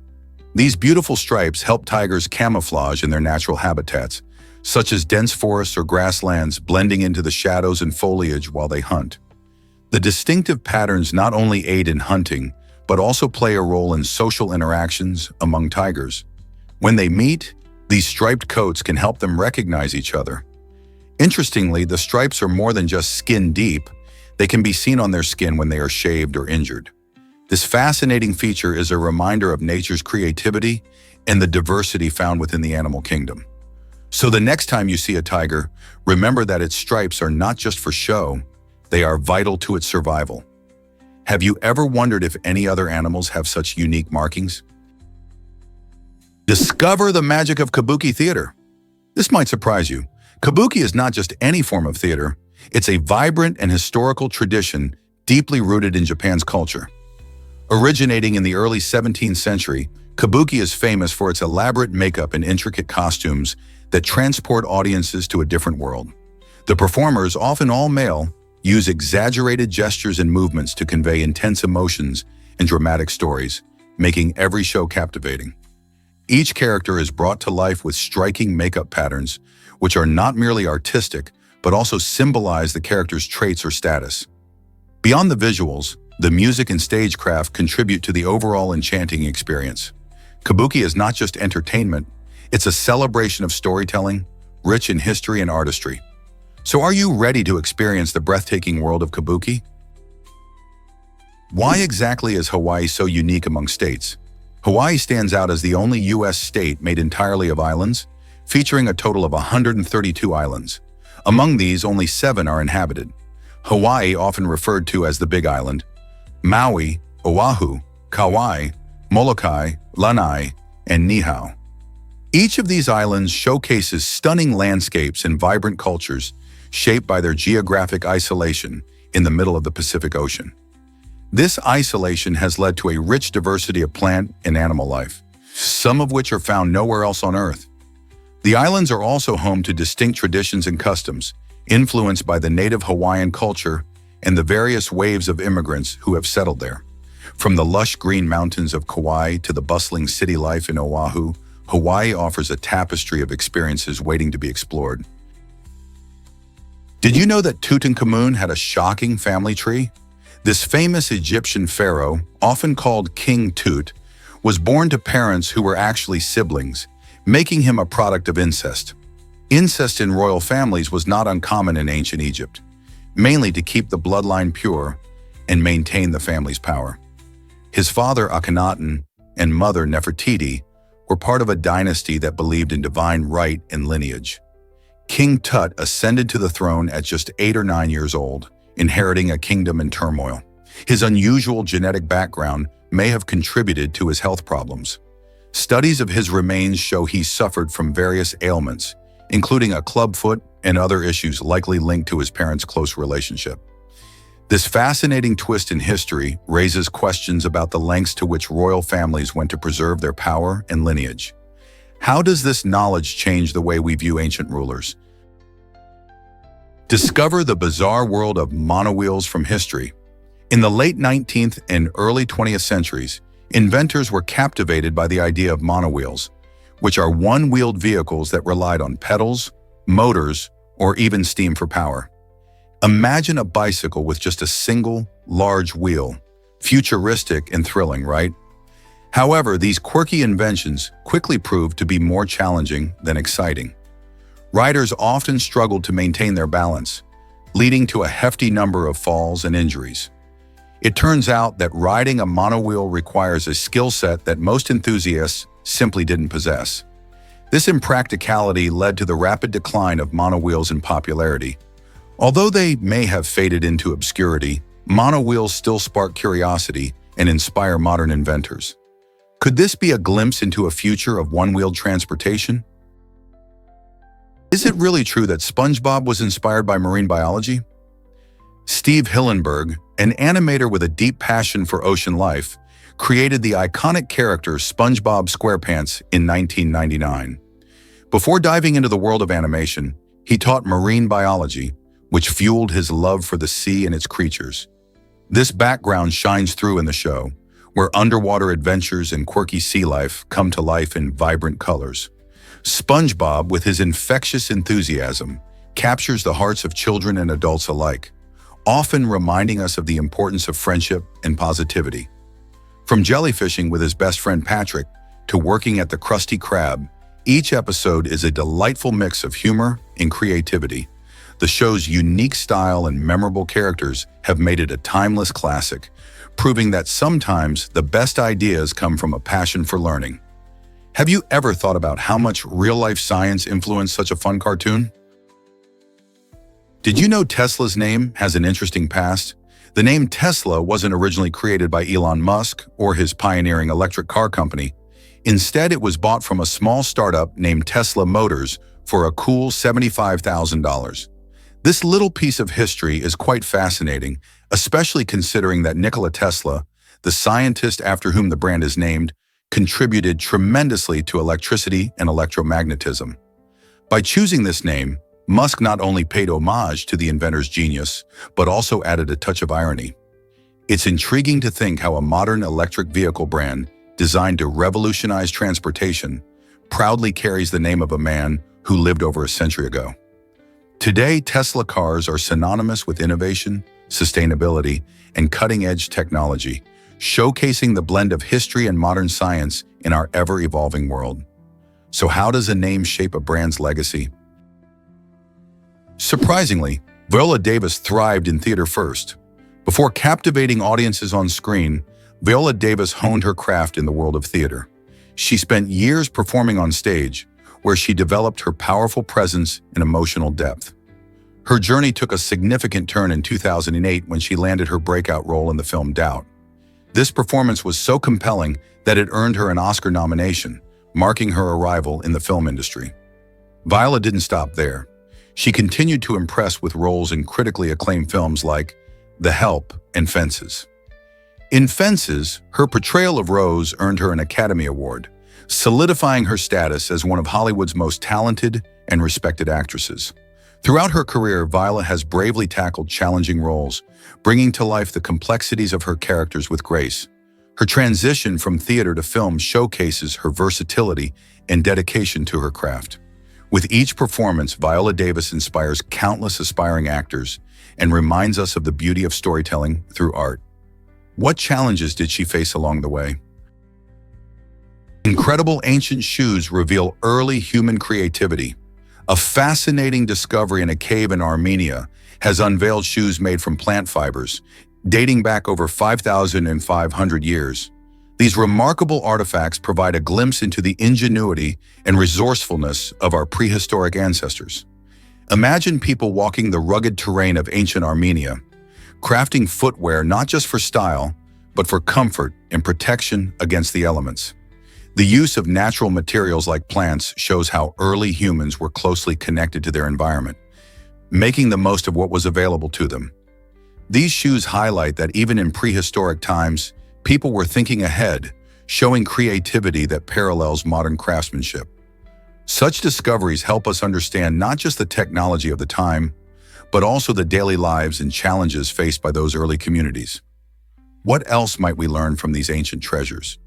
These beautiful stripes help tigers camouflage in their natural habitats, such as dense forests or grasslands, blending into the shadows and foliage while they hunt. The distinctive patterns not only aid in hunting, but also play a role in social interactions among tigers. When they meet, these striped coats can help them recognize each other. Interestingly, the stripes are more than just skin deep. They can be seen on their skin when they are shaved or injured. This fascinating feature is a reminder of nature's creativity and the diversity found within the animal kingdom. So the next time you see a tiger, remember that its stripes are not just for show, they are vital to its survival. Have you ever wondered if any other animals have such unique markings? Discover the magic of kabuki theater. This might surprise you. Kabuki is not just any form of theater, it's a vibrant and historical tradition deeply rooted in Japan's culture. Originating in the early 17th century, kabuki is famous for its elaborate makeup and intricate costumes that transport audiences to a different world. The performers, often all male, use exaggerated gestures and movements to convey intense emotions and dramatic stories, making every show captivating. Each character is brought to life with striking makeup patterns, which are not merely artistic, but also symbolize the character's traits or status. Beyond the visuals, the music and stagecraft contribute to the overall enchanting experience. Kabuki is not just entertainment, it's a celebration of storytelling, rich in history and artistry. So are you ready to experience the breathtaking world of kabuki? Why exactly is Hawaii so unique among states? Hawaii stands out as the only U.S. state made entirely of islands, featuring a total of 132 islands. Among these, only 7 are inhabited. Hawaii, often referred to as the Big Island, Maui, Oahu, Kauai, Molokai, Lanai, and Niihau. Each of these islands showcases stunning landscapes and vibrant cultures shaped by their geographic isolation in the middle of the Pacific Ocean. This isolation has led to a rich diversity of plant and animal life, some of which are found nowhere else on Earth. The islands are also home to distinct traditions and customs, influenced by the native Hawaiian culture and the various waves of immigrants who have settled there. From the lush green mountains of Kauai to the bustling city life in Oahu, Hawaii offers a tapestry of experiences waiting to be explored. Did you know that Tutankhamun had a shocking family tree? This famous Egyptian pharaoh, often called King Tut, was born to parents who were actually siblings, making him a product of incest. Incest in royal families was not uncommon in ancient Egypt, mainly to keep the bloodline pure and maintain the family's power. His father Akhenaten and mother Nefertiti were part of a dynasty that believed in divine right and lineage. King Tut ascended to the throne at just 8 or 9 years old, inheriting a kingdom in turmoil. His unusual genetic background may have contributed to his health problems. Studies of his remains show he suffered from various ailments, including a clubfoot and other issues likely linked to his parents' close relationship. This fascinating twist in history raises questions about the lengths to which royal families went to preserve their power and lineage. How does this knowledge change the way we view ancient rulers? Discover the bizarre world of monowheels from history. In the late 19th and early 20th centuries, inventors were captivated by the idea of monowheels, which are one-wheeled vehicles that relied on pedals, motors, or even steam for power. Imagine a bicycle with just a single, large wheel. Futuristic and thrilling, right? However, these quirky inventions quickly proved to be more challenging than exciting. Riders often struggled to maintain their balance, leading to a hefty number of falls and injuries. It turns out that riding a monowheel requires a skill set that most enthusiasts simply didn't possess. This impracticality led to the rapid decline of monowheels in popularity. Although they may have faded into obscurity, monowheels still spark curiosity and inspire modern inventors. Could this be a glimpse into a future of one-wheeled transportation? Is it really true that SpongeBob was inspired by marine biology? Steve Hillenburg, an animator with a deep passion for ocean life, created the iconic character SpongeBob SquarePants in 1999. Before diving into the world of animation, he taught marine biology, which fueled his love for the sea and its creatures. This background shines through in the show, where underwater adventures and quirky sea life come to life in vibrant colors. SpongeBob, with his infectious enthusiasm, captures the hearts of children and adults alike, often reminding us of the importance of friendship and positivity. From jellyfishing with his best friend Patrick to working at the Krusty Krab, each episode is a delightful mix of humor and creativity. The show's unique style and memorable characters have made it a timeless classic, proving that sometimes the best ideas come from a passion for learning. Have you ever thought about how much real-life science influenced such a fun cartoon? Did you know Tesla's name has an interesting past? The name Tesla wasn't originally created by Elon Musk or his pioneering electric car company. Instead, it was bought from a small startup named Tesla Motors for a cool $75,000. This little piece of history is quite fascinating, especially considering that Nikola Tesla, the scientist after whom the brand is named, contributed tremendously to electricity and electromagnetism. By choosing this name, Musk not only paid homage to the inventor's genius, but also added a touch of irony. It's intriguing to think how a modern electric vehicle brand designed to revolutionize transportation proudly carries the name of a man who lived over a century ago. Today, Tesla cars are synonymous with innovation, sustainability, and cutting-edge technology, showcasing the blend of history and modern science in our ever-evolving world. So how does a name shape a brand's legacy? Surprisingly, Viola Davis thrived in theater first. Before captivating audiences on screen, Viola Davis honed her craft in the world of theater. She spent years performing on stage, where she developed her powerful presence and emotional depth. Her journey took a significant turn in 2008 when she landed her breakout role in the film Doubt. This performance was so compelling that it earned her an Oscar nomination, marking her arrival in the film industry. Viola didn't stop there. She continued to impress with roles in critically acclaimed films like The Help and Fences. In Fences, her portrayal of Rose earned her an Academy Award, solidifying her status as one of Hollywood's most talented and respected actresses. Throughout her career, Viola has bravely tackled challenging roles, bringing to life the complexities of her characters with grace. Her transition from theater to film showcases her versatility and dedication to her craft. With each performance, Viola Davis inspires countless aspiring actors and reminds us of the beauty of storytelling through art. What challenges did she face along the way? Incredible ancient shoes reveal early human creativity. A fascinating discovery in a cave in Armenia has unveiled shoes made from plant fibers, dating back over 5,500 years. These remarkable artifacts provide a glimpse into the ingenuity and resourcefulness of our prehistoric ancestors. Imagine people walking the rugged terrain of ancient Armenia, crafting footwear not just for style, but for comfort and protection against the elements. The use of natural materials like plants shows how early humans were closely connected to their environment, making the most of what was available to them. These shoes highlight that even in prehistoric times, people were thinking ahead, showing creativity that parallels modern craftsmanship. Such discoveries help us understand not just the technology of the time, but also the daily lives and challenges faced by those early communities. What else might we learn from these ancient treasures?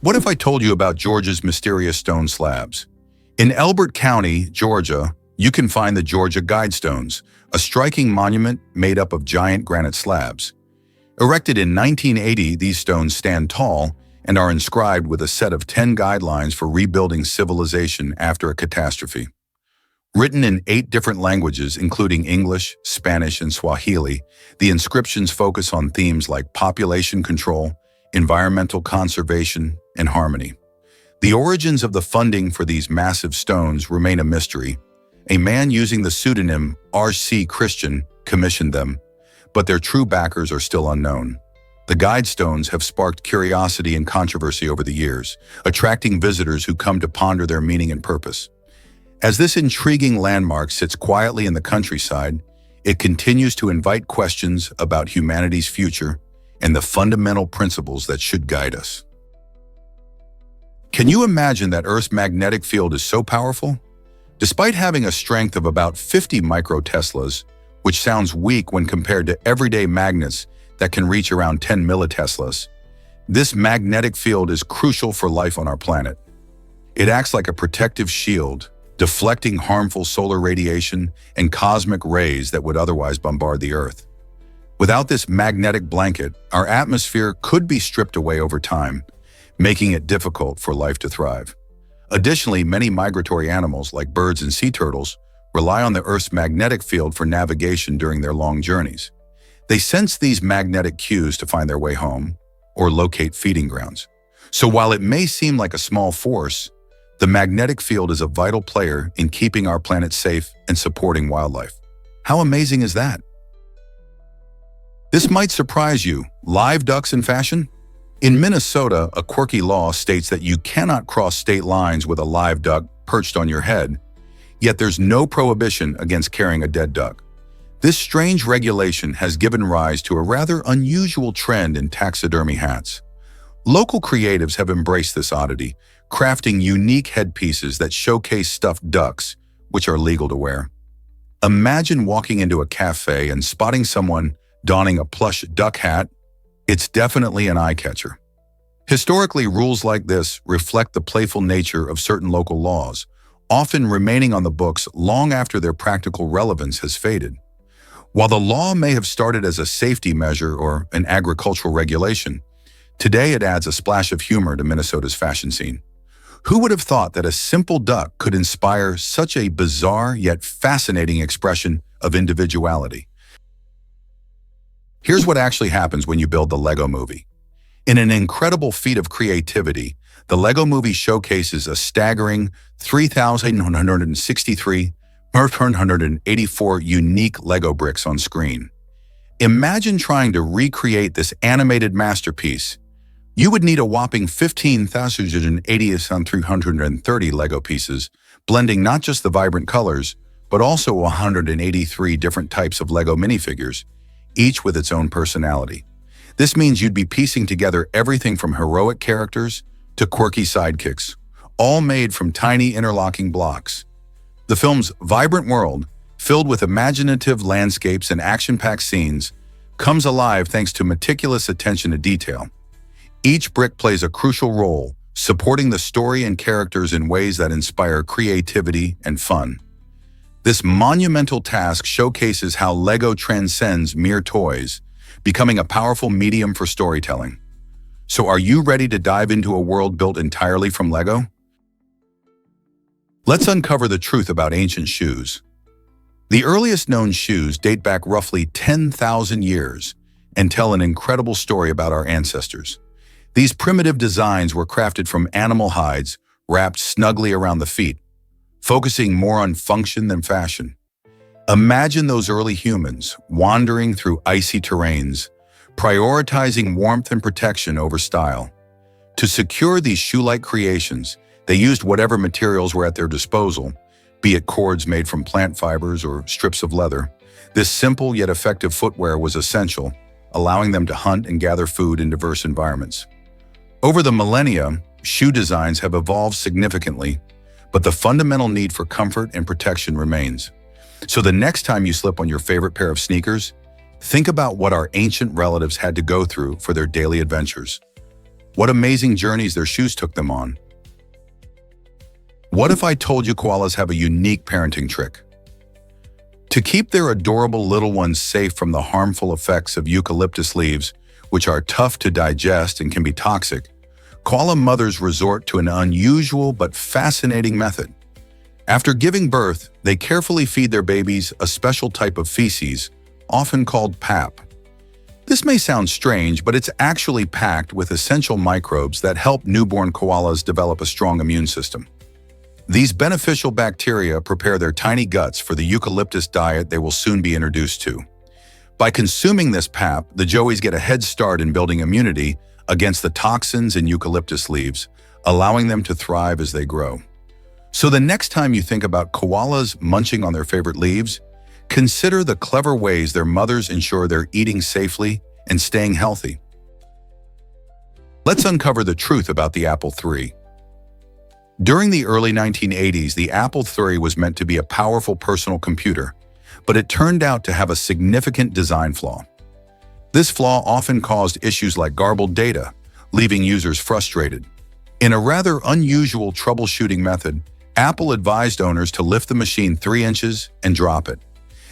What if I told you about Georgia's mysterious stone slabs? In Elbert County, Georgia, you can find the Georgia Guidestones, a striking monument made up of giant granite slabs. Erected in 1980, these stones stand tall and are inscribed with a set of 10 guidelines for rebuilding civilization after a catastrophe. Written in 8 different languages, including English, Spanish, and Swahili, the inscriptions focus on themes like population control, environmental conservation, and harmony. The origins of the funding for these massive stones remain a mystery. A man using the pseudonym R.C. Christian commissioned them, but their true backers are still unknown. The Guidestones have sparked curiosity and controversy over the years, attracting visitors who come to ponder their meaning and purpose. As this intriguing landmark sits quietly in the countryside, it continues to invite questions about humanity's future and the fundamental principles that should guide us. Can you imagine that Earth's magnetic field is so powerful? Despite having a strength of about 50 microteslas, which sounds weak when compared to everyday magnets that can reach around 10 milliteslas, this magnetic field is crucial for life on our planet. It acts like a protective shield, deflecting harmful solar radiation and cosmic rays that would otherwise bombard the Earth. Without this magnetic blanket, our atmosphere could be stripped away over time, making it difficult for life to thrive. Additionally, many migratory animals, like birds and sea turtles, rely on the Earth's magnetic field for navigation during their long journeys. They sense these magnetic cues to find their way home or locate feeding grounds. So while it may seem like a small force, the magnetic field is a vital player in keeping our planet safe and supporting wildlife. How amazing is that? This might surprise you. Live ducks in fashion? In Minnesota, a quirky law states that you cannot cross state lines with a live duck perched on your head, yet there's no prohibition against carrying a dead duck. This strange regulation has given rise to a rather unusual trend in taxidermy hats. Local creatives have embraced this oddity, crafting unique headpieces that showcase stuffed ducks, which are legal to wear. Imagine walking into a cafe and spotting someone donning a plush duck hat. It's definitely an eye-catcher. Historically, rules like this reflect the playful nature of certain local laws, often remaining on the books long after their practical relevance has faded. While the law may have started as a safety measure or an agricultural regulation, today it adds a splash of humor to Minnesota's fashion scene. Who would have thought that a simple duck could inspire such a bizarre yet fascinating expression of individuality? Here's what actually happens when you build the Lego Movie. In an incredible feat of creativity, the Lego Movie showcases a staggering 3,164 unique Lego bricks on screen. Imagine trying to recreate this animated masterpiece. You would need a whopping 15,330 Lego pieces, blending not just the vibrant colors, but also 183 different types of Lego minifigures, each with its own personality. This means you'd be piecing together everything from heroic characters to quirky sidekicks, all made from tiny interlocking blocks. The film's vibrant world, filled with imaginative landscapes and action-packed scenes, comes alive thanks to meticulous attention to detail. Each brick plays a crucial role, supporting the story and characters in ways that inspire creativity and fun. This monumental task showcases how Lego transcends mere toys, becoming a powerful medium for storytelling. So are you ready to dive into a world built entirely from Lego? Let's uncover the truth about ancient shoes. The earliest known shoes date back roughly 10,000 years and tell an incredible story about our ancestors. These primitive designs were crafted from animal hides wrapped snugly around the feet, focusing more on function than fashion. Imagine those early humans wandering through icy terrains, prioritizing warmth and protection over style. To secure these shoe-like creations, they used whatever materials were at their disposal, be it cords made from plant fibers or strips of leather. This simple yet effective footwear was essential, allowing them to hunt and gather food in diverse environments. Over the millennia, shoe designs have evolved significantly, but the fundamental need for comfort and protection remains. So the next time you slip on your favorite pair of sneakers, think about what our ancient relatives had to go through for their daily adventures. What amazing journeys their shoes took them on. What if I told you koalas have a unique parenting trick? To keep their adorable little ones safe from the harmful effects of eucalyptus leaves, which are tough to digest and can be toxic, koala mothers resort to an unusual but fascinating method. After giving birth, they carefully feed their babies a special type of feces, often called pap. This may sound strange, but it's actually packed with essential microbes that help newborn koalas develop a strong immune system. These beneficial bacteria prepare their tiny guts for the eucalyptus diet they will soon be introduced to. By consuming this pap, the joeys get a head start in building immunity against the toxins in eucalyptus leaves, allowing them to thrive as they grow. So the next time you think about koalas munching on their favorite leaves, consider the clever ways their mothers ensure they're eating safely and staying healthy. Let's uncover the truth about the Apple III. During the early 1980s, the Apple III was meant to be a powerful personal computer, but it turned out to have a significant design flaw. This flaw often caused issues like garbled data, leaving users frustrated. In a rather unusual troubleshooting method, Apple advised owners to lift the machine 3 inches and drop it.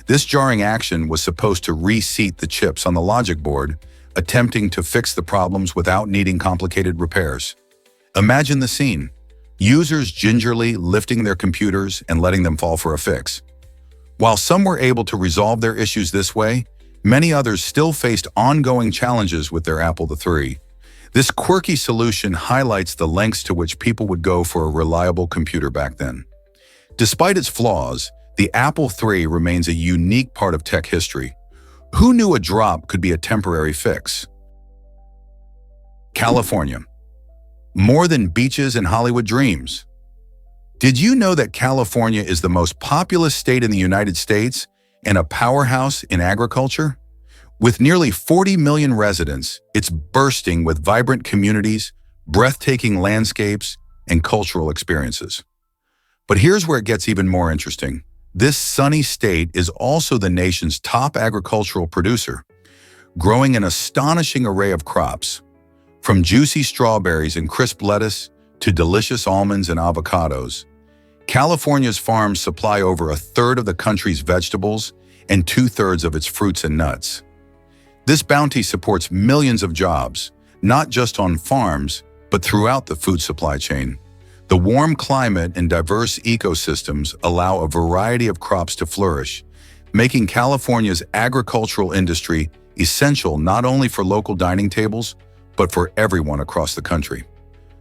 This jarring action was supposed to reseat the chips on the logic board, attempting to fix the problems without needing complicated repairs. Imagine the scene. Users gingerly lifting their computers and letting them fall for a fix. While some were able to resolve their issues this way, Many others still faced ongoing challenges with their Apple III. This quirky solution highlights the lengths to which people would go for a reliable computer back then. Despite its flaws, the Apple III remains a unique part of tech history. Who knew a drop could be a temporary fix? California. More than beaches and Hollywood dreams. Did you know that California is the most populous state in the United States and a powerhouse in agriculture? With nearly 40 million residents, it's bursting with vibrant communities, breathtaking landscapes, and cultural experiences. But here's where it gets even more interesting. This sunny state is also the nation's top agricultural producer, growing an astonishing array of crops. From juicy strawberries and crisp lettuce to delicious almonds and avocados, California's farms supply over a third of the country's vegetables and two-thirds of its fruits and nuts. This bounty supports millions of jobs, not just on farms, but throughout the food supply chain. The warm climate and diverse ecosystems allow a variety of crops to flourish, making California's agricultural industry essential not only for local dining tables, but for everyone across the country.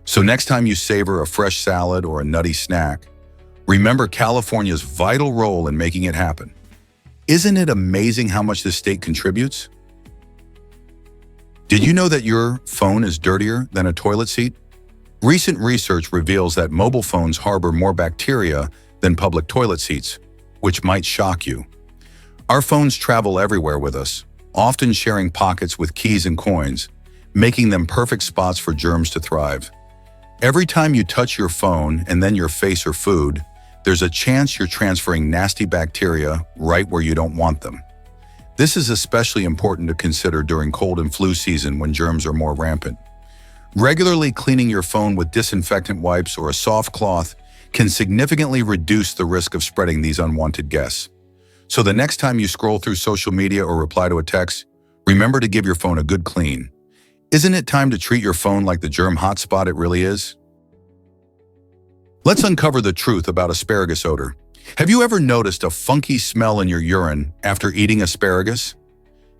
So next time you savor a fresh salad or a nutty snack, remember California's vital role in making it happen. Isn't it amazing how much this state contributes? Did you know that your phone is dirtier than a toilet seat? Recent research reveals that mobile phones harbor more bacteria than public toilet seats, which might shock you. Our phones travel everywhere with us, often sharing pockets with keys and coins, making them perfect spots for germs to thrive. Every time you touch your phone and then your face or food, there's a chance you're transferring nasty bacteria right where you don't want them. This is especially important to consider during cold and flu season when germs are more rampant. Regularly cleaning your phone with disinfectant wipes or a soft cloth can significantly reduce the risk of spreading these unwanted guests. So the next time you scroll through social media or reply to a text, remember to give your phone a good clean. Isn't it time to treat your phone like the germ hotspot it really is? Let's uncover the truth about asparagus odor. Have you ever noticed a funky smell in your urine after eating asparagus?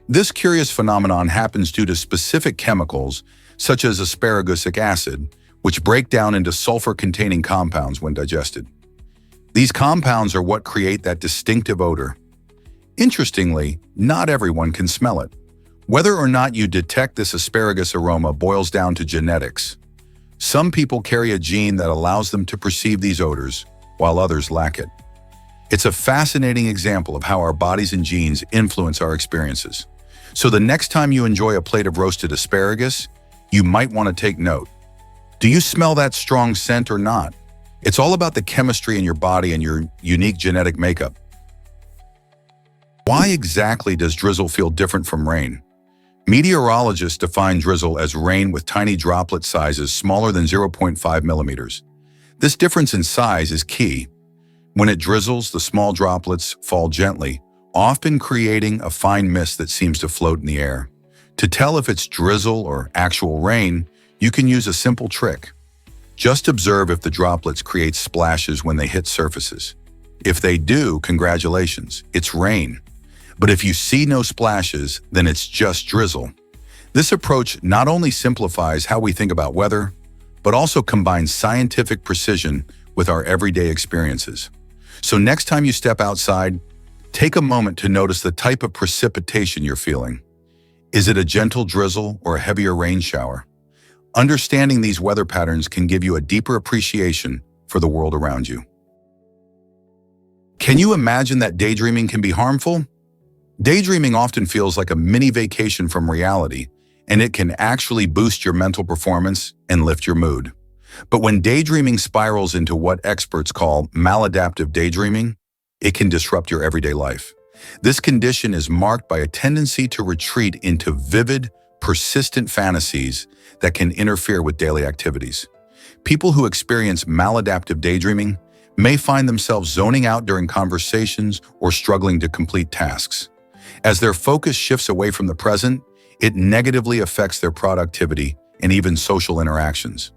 This curious phenomenon happens due to specific chemicals, such as asparagusic acid, which break down into sulfur-containing compounds when digested. These compounds are what create that distinctive odor. Interestingly, not everyone can smell it. Whether or not you detect this asparagus aroma boils down to genetics. Some people carry a gene that allows them to perceive these odors, while others lack it. It's a fascinating example of how our bodies and genes influence our experiences. So the next time you enjoy a plate of roasted asparagus, you might want to take note. Do you smell that strong scent or not? It's all about the chemistry in your body and your unique genetic makeup. Why exactly does drizzle feel different from rain? Meteorologists define drizzle as rain with tiny droplet sizes smaller than 0.5 millimeters. This difference in size is key. When it drizzles, the small droplets fall gently, often creating a fine mist that seems to float in the air. To tell if it's drizzle or actual rain, you can use a simple trick. Just observe if the droplets create splashes when they hit surfaces. If they do, congratulations, it's rain. But if you see no splashes, then it's just drizzle. This approach not only simplifies how we think about weather, but also combines scientific precision with our everyday experiences. So next time you step outside, take a moment to notice the type of precipitation you're feeling. Is it a gentle drizzle or a heavier rain shower? Understanding these weather patterns can give you a deeper appreciation for the world around you. Can you imagine that daydreaming can be harmful? Daydreaming often feels like a mini vacation from reality, and it can actually boost your mental performance and lift your mood. But when daydreaming spirals into what experts call maladaptive daydreaming, it can disrupt your everyday life. This condition is marked by a tendency to retreat into vivid, persistent fantasies that can interfere with daily activities. People who experience maladaptive daydreaming may find themselves zoning out during conversations or struggling to complete tasks. As their focus shifts away from the present, it negatively affects their productivity and even social interactions.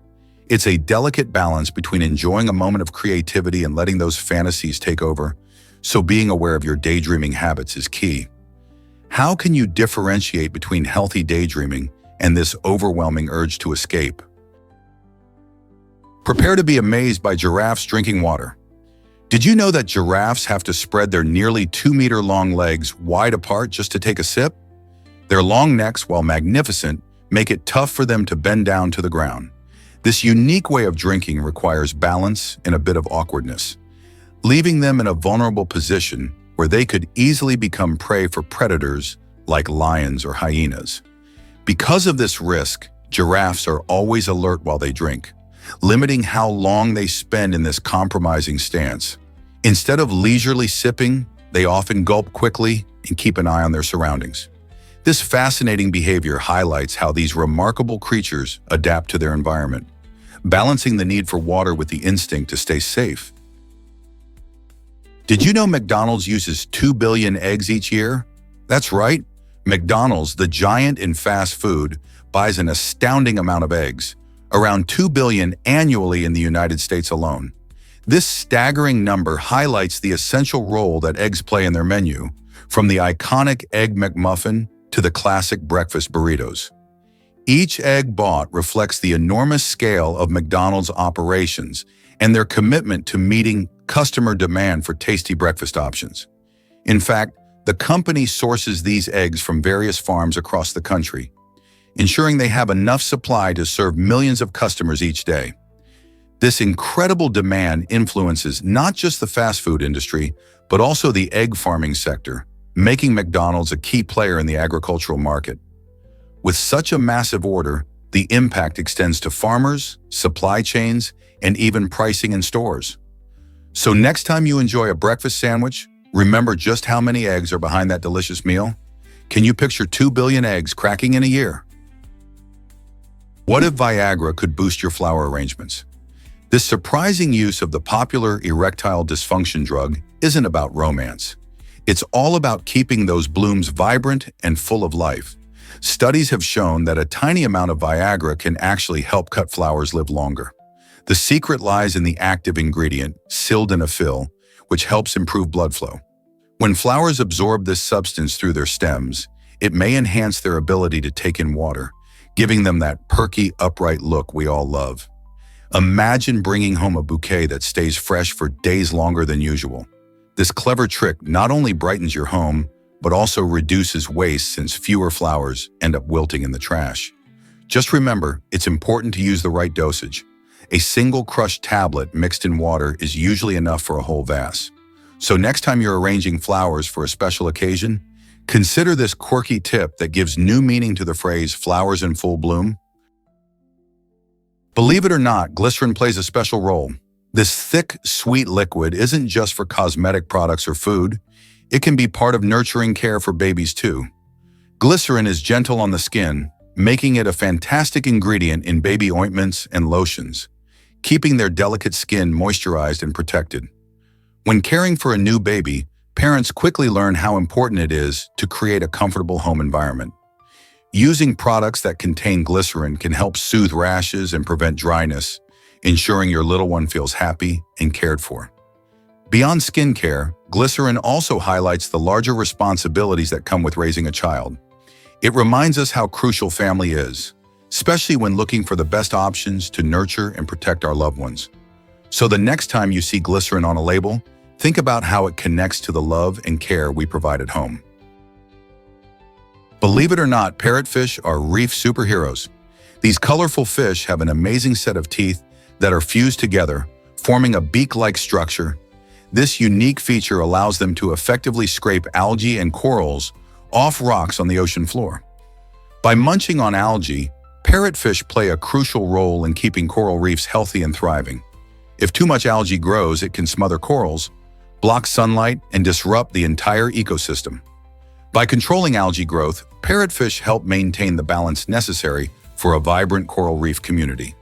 It's a delicate balance between enjoying a moment of creativity and letting those fantasies take over, so being aware of your daydreaming habits is key. How can you differentiate between healthy daydreaming and this overwhelming urge to escape? Prepare to be amazed by giraffes drinking water. Did you know that giraffes have to spread their nearly 2-meter-long legs wide apart just to take a sip? Their long necks, while magnificent, make it tough for them to bend down to the ground. This unique way of drinking requires balance and a bit of awkwardness, leaving them in a vulnerable position where they could easily become prey for predators like lions or hyenas. Because of this risk, giraffes are always alert while they drink, limiting how long they spend in this compromising stance. Instead of leisurely sipping, they often gulp quickly and keep an eye on their surroundings. This fascinating behavior highlights how these remarkable creatures adapt to their environment, balancing the need for water with the instinct to stay safe. Did you know McDonald's uses 2 billion eggs each year? That's right. McDonald's, the giant in fast food, buys an astounding amount of eggs, around 2 billion annually in the United States alone. This staggering number highlights the essential role that eggs play in their menu, from the iconic Egg McMuffin to the classic breakfast burritos. Each egg bought reflects the enormous scale of McDonald's operations and their commitment to meeting customer demand for tasty breakfast options. In fact, the company sources these eggs from various farms across the country, ensuring they have enough supply to serve millions of customers each day. This incredible demand influences not just the fast food industry, but also the egg farming sector, making McDonald's a key player in the agricultural market. With such a massive order, the impact extends to farmers, supply chains, and even pricing in stores. So next time you enjoy a breakfast sandwich, remember just how many eggs are behind that delicious meal. Can you picture 2 billion eggs cracking in a year? What if Viagra could boost your flower arrangements? This surprising use of the popular erectile dysfunction drug isn't about romance. It's all about keeping those blooms vibrant and full of life. Studies have shown that a tiny amount of Viagra can actually help cut flowers live longer. The secret lies in the active ingredient, sildenafil, which helps improve blood flow. When flowers absorb this substance through their stems, it may enhance their ability to take in water, giving them that perky, upright look we all love. Imagine bringing home a bouquet that stays fresh for days longer than usual. This clever trick not only brightens your home, but also reduces waste since fewer flowers end up wilting in the trash. Just remember, it's important to use the right dosage. A single crushed tablet mixed in water is usually enough for a whole vase. So next time you're arranging flowers for a special occasion, consider this quirky tip that gives new meaning to the phrase flowers in full bloom. Believe it or not, glycerin plays a special role. This thick, sweet liquid isn't just for cosmetic products or food. It can be part of nurturing care for babies too. Glycerin is gentle on the skin, making it a fantastic ingredient in baby ointments and lotions, keeping their delicate skin moisturized and protected. When caring for a new baby, parents quickly learn how important it is to create a comfortable home environment. Using products that contain glycerin can help soothe rashes and prevent dryness, ensuring your little one feels happy and cared for. Beyond skincare, glycerin also highlights the larger responsibilities that come with raising a child. It reminds us how crucial family is, especially when looking for the best options to nurture and protect our loved ones. So the next time you see glycerin on a label, think about how it connects to the love and care we provide at home. Believe it or not, parrotfish are reef superheroes. These colorful fish have an amazing set of teeth that are fused together, forming a beak-like structure. This unique feature allows them to effectively scrape algae and corals off rocks on the ocean floor. By munching on algae, parrotfish play a crucial role in keeping coral reefs healthy and thriving. If too much algae grows, it can smother corals, block sunlight, and disrupt the entire ecosystem. By controlling algae growth, parrotfish help maintain the balance necessary for a vibrant coral reef community.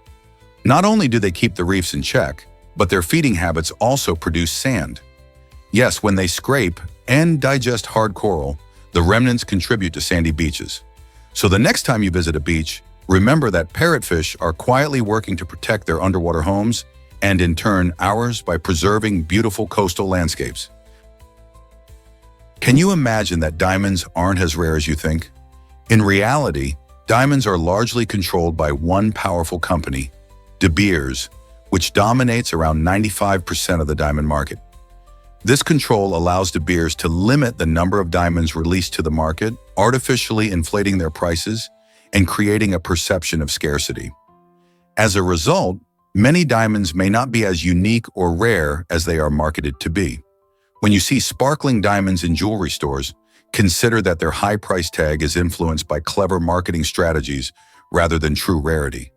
Not only do they keep the reefs in check, but their feeding habits also produce sand. Yes, when they scrape and digest hard coral, the remnants contribute to sandy beaches. So the next time you visit a beach, remember that parrotfish are quietly working to protect their underwater homes and in turn ours by preserving beautiful coastal landscapes. Can you imagine that diamonds aren't as rare as you think? In reality, diamonds are largely controlled by one powerful company, De Beers, which dominates around 95% of the diamond market. This control allows De Beers to limit the number of diamonds released to the market, artificially inflating their prices and creating a perception of scarcity. As a result, many diamonds may not be as unique or rare as they are marketed to be. When you see sparkling diamonds in jewelry stores, consider that their high price tag is influenced by clever marketing strategies rather than true rarity.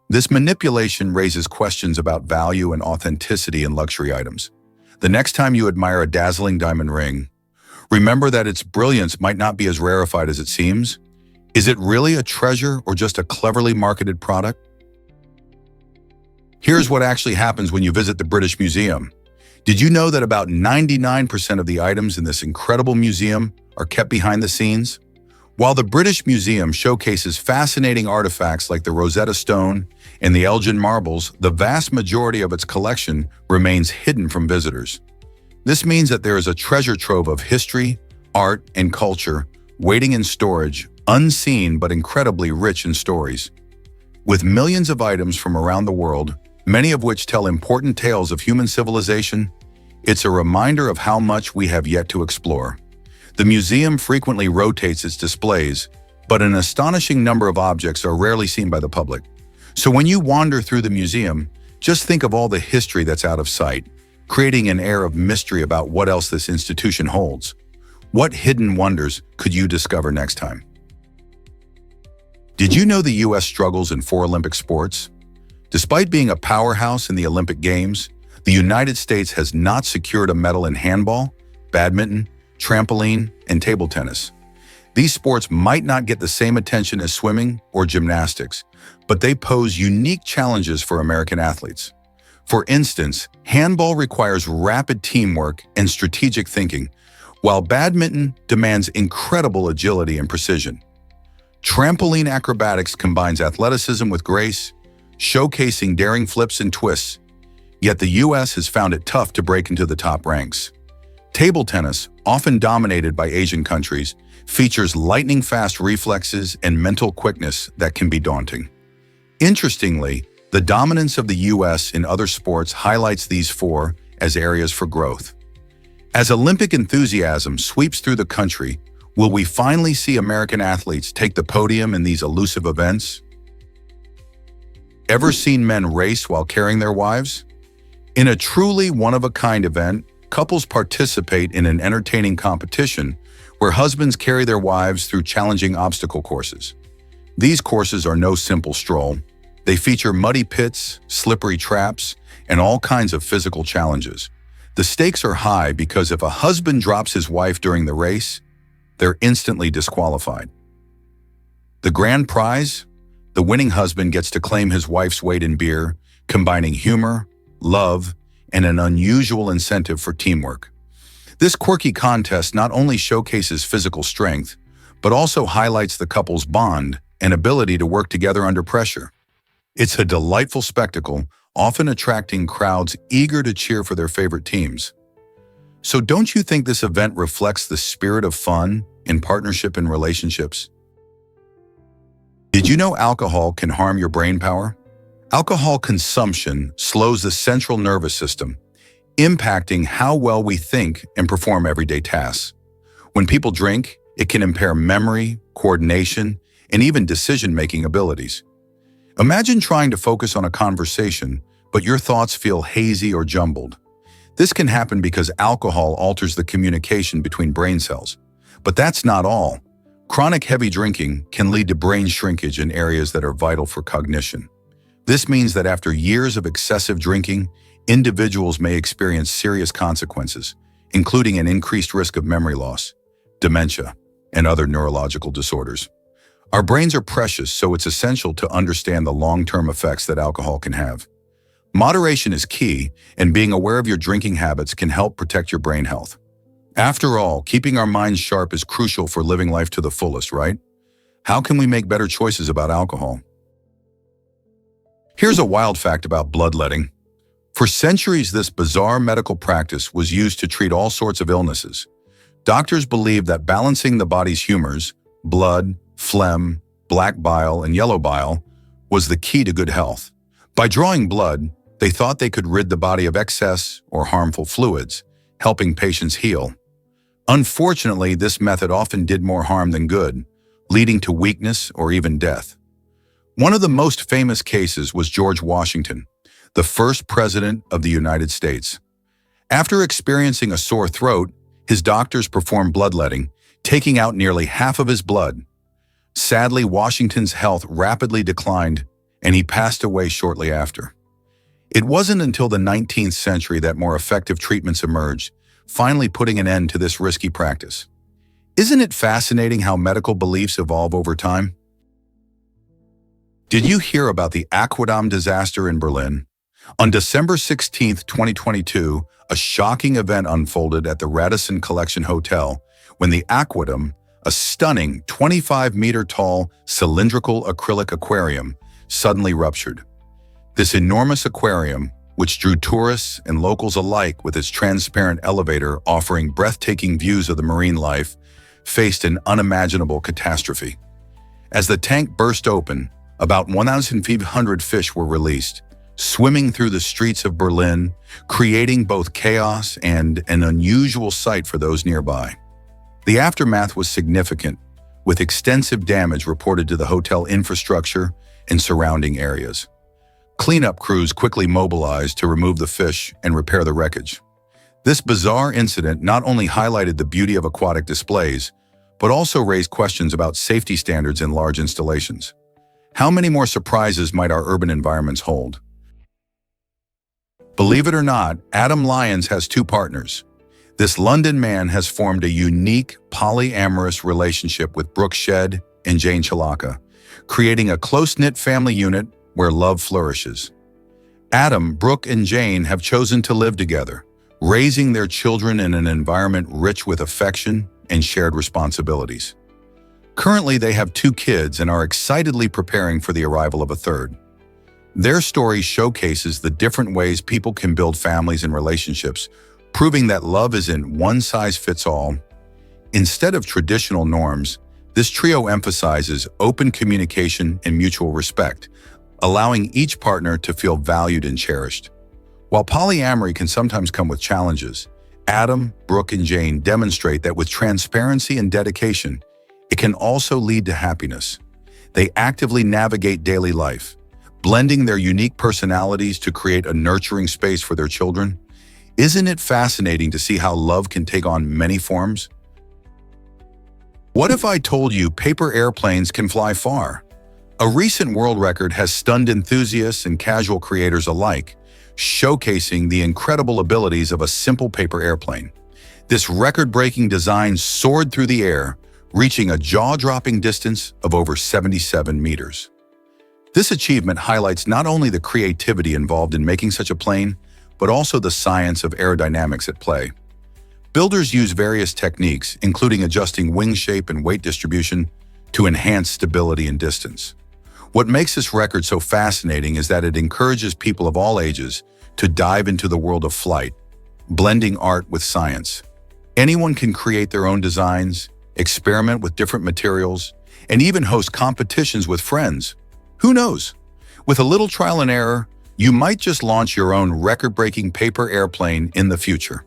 This manipulation raises questions about value and authenticity in luxury items. The next time you admire a dazzling diamond ring, remember that its brilliance might not be as rarefied as it seems. Is it really a treasure or just a cleverly marketed product? Here's what actually happens when you visit the British Museum. Did you know that about 99% of the items in this incredible museum are kept behind the scenes? While the British Museum showcases fascinating artifacts like the Rosetta Stone and the Elgin marbles, the vast majority of its collection remains hidden from visitors. This means that there is a treasure trove of history, art, and culture waiting in storage, unseen but incredibly rich in stories. With millions of items from around the world, many of which tell important tales of human civilization, it's a reminder of how much we have yet to explore. The museum frequently rotates its displays, but an astonishing number of objects are rarely seen by the public. So when you wander through the museum, just think of all the history that's out of sight, creating an air of mystery about what else this institution holds. What hidden wonders could you discover next time? Did you know the U.S. struggles in 4 Olympic sports? Despite being a powerhouse in the Olympic Games, the United States has not secured a medal in handball, badminton, trampoline, and table tennis. These sports might not get the same attention as swimming or gymnastics, but they pose unique challenges for American athletes. For instance, handball requires rapid teamwork and strategic thinking, while badminton demands incredible agility and precision. Trampoline acrobatics combines athleticism with grace, showcasing daring flips and twists, yet the U.S. has found it tough to break into the top ranks. Table tennis, often dominated by Asian countries, features lightning-fast reflexes and mental quickness that can be daunting. Interestingly, the dominance of the U.S. in other sports highlights these 4 as areas for growth. As Olympic enthusiasm sweeps through the country, will we finally see American athletes take the podium in these elusive events? Ever seen men race while carrying their wives? In a truly one-of-a-kind event, couples participate in an entertaining competition where husbands carry their wives through challenging obstacle courses. These courses are no simple stroll. They feature muddy pits, slippery traps, and all kinds of physical challenges. The stakes are high because if a husband drops his wife during the race, they're instantly disqualified. The grand prize? The winning husband gets to claim his wife's weight in beer, combining humor, love, and an unusual incentive for teamwork. This quirky contest not only showcases physical strength, but also highlights the couple's bond and ability to work together under pressure. It's a delightful spectacle, often attracting crowds eager to cheer for their favorite teams. So don't you think this event reflects the spirit of fun in partnership and relationships? Did you know alcohol can harm your brain power? Alcohol consumption slows the central nervous system, impacting how well we think and perform everyday tasks. When people drink, it can impair memory, coordination, and even decision-making abilities. Imagine trying to focus on a conversation, but your thoughts feel hazy or jumbled. This can happen because alcohol alters the communication between brain cells. But that's not all. Chronic heavy drinking can lead to brain shrinkage in areas that are vital for cognition. This means that after years of excessive drinking, individuals may experience serious consequences, including an increased risk of memory loss, dementia, and other neurological disorders. Our brains are precious, so it's essential to understand the long-term effects that alcohol can have. Moderation is key, and being aware of your drinking habits can help protect your brain health. After all, keeping our minds sharp is crucial for living life to the fullest, right? How can we make better choices about alcohol? Here's a wild fact about bloodletting. For centuries, this bizarre medical practice was used to treat all sorts of illnesses. Doctors believed that balancing the body's humors, blood, phlegm, black bile, and yellow bile, was the key to good health. By drawing blood, they thought they could rid the body of excess or harmful fluids, helping patients heal. Unfortunately, this method often did more harm than good, leading to weakness or even death. One of the most famous cases was George Washington, the first president of the United States. After experiencing a sore throat, his doctors performed bloodletting, taking out nearly half of his blood. Sadly, Washington's health rapidly declined, and he passed away shortly after. It wasn't until the 19th century that more effective treatments emerged, finally putting an end to this risky practice. Isn't it fascinating how medical beliefs evolve over time? Did you hear about the Aquadom disaster in Berlin? On December 16, 2022, a shocking event unfolded at the Radisson Collection Hotel when the Aquadom, a stunning 25-meter-tall cylindrical acrylic aquarium, suddenly ruptured. This enormous aquarium, which drew tourists and locals alike with its transparent elevator offering breathtaking views of the marine life, faced an unimaginable catastrophe. As the tank burst open, about 1,500 fish were released, swimming through the streets of Berlin, creating both chaos and an unusual sight for those nearby. The aftermath was significant, with extensive damage reported to the hotel infrastructure and surrounding areas. Cleanup crews quickly mobilized to remove the fish and repair the wreckage. This bizarre incident not only highlighted the beauty of aquatic displays, but also raised questions about safety standards in large installations. How many more surprises might our urban environments hold? Believe it or not, Adam Lyons has two partners. This London man has formed a unique polyamorous relationship with Brooke Shedd and Jane Chalaka, creating a close-knit family unit where love flourishes. Adam, Brooke, and Jane have chosen to live together, raising their children in an environment rich with affection and shared responsibilities. Currently, they have 2 kids and are excitedly preparing for the arrival of a third. Their story showcases the different ways people can build families and relationships, proving that love isn't one-size-fits-all. Instead of traditional norms, this trio emphasizes open communication and mutual respect, allowing each partner to feel valued and cherished. While polyamory can sometimes come with challenges, Adam, Brooke, and Jane demonstrate that with transparency and dedication, it can also lead to happiness. They actively navigate daily life, blending their unique personalities to create a nurturing space for their children. Isn't it fascinating to see how love can take on many forms? What if I told you paper airplanes can fly far? A recent world record has stunned enthusiasts and casual creators alike, showcasing the incredible abilities of a simple paper airplane. This record-breaking design soared through the air, reaching a jaw-dropping distance of over 77 meters. This achievement highlights not only the creativity involved in making such a plane, but also the science of aerodynamics at play. Builders use various techniques, including adjusting wing shape and weight distribution, to enhance stability and distance. What makes this record so fascinating is that it encourages people of all ages to dive into the world of flight, blending art with science. Anyone can create their own designs, experiment with different materials, and even host competitions with friends. Who knows? With a little trial and error, you might just launch your own record-breaking paper airplane in the future.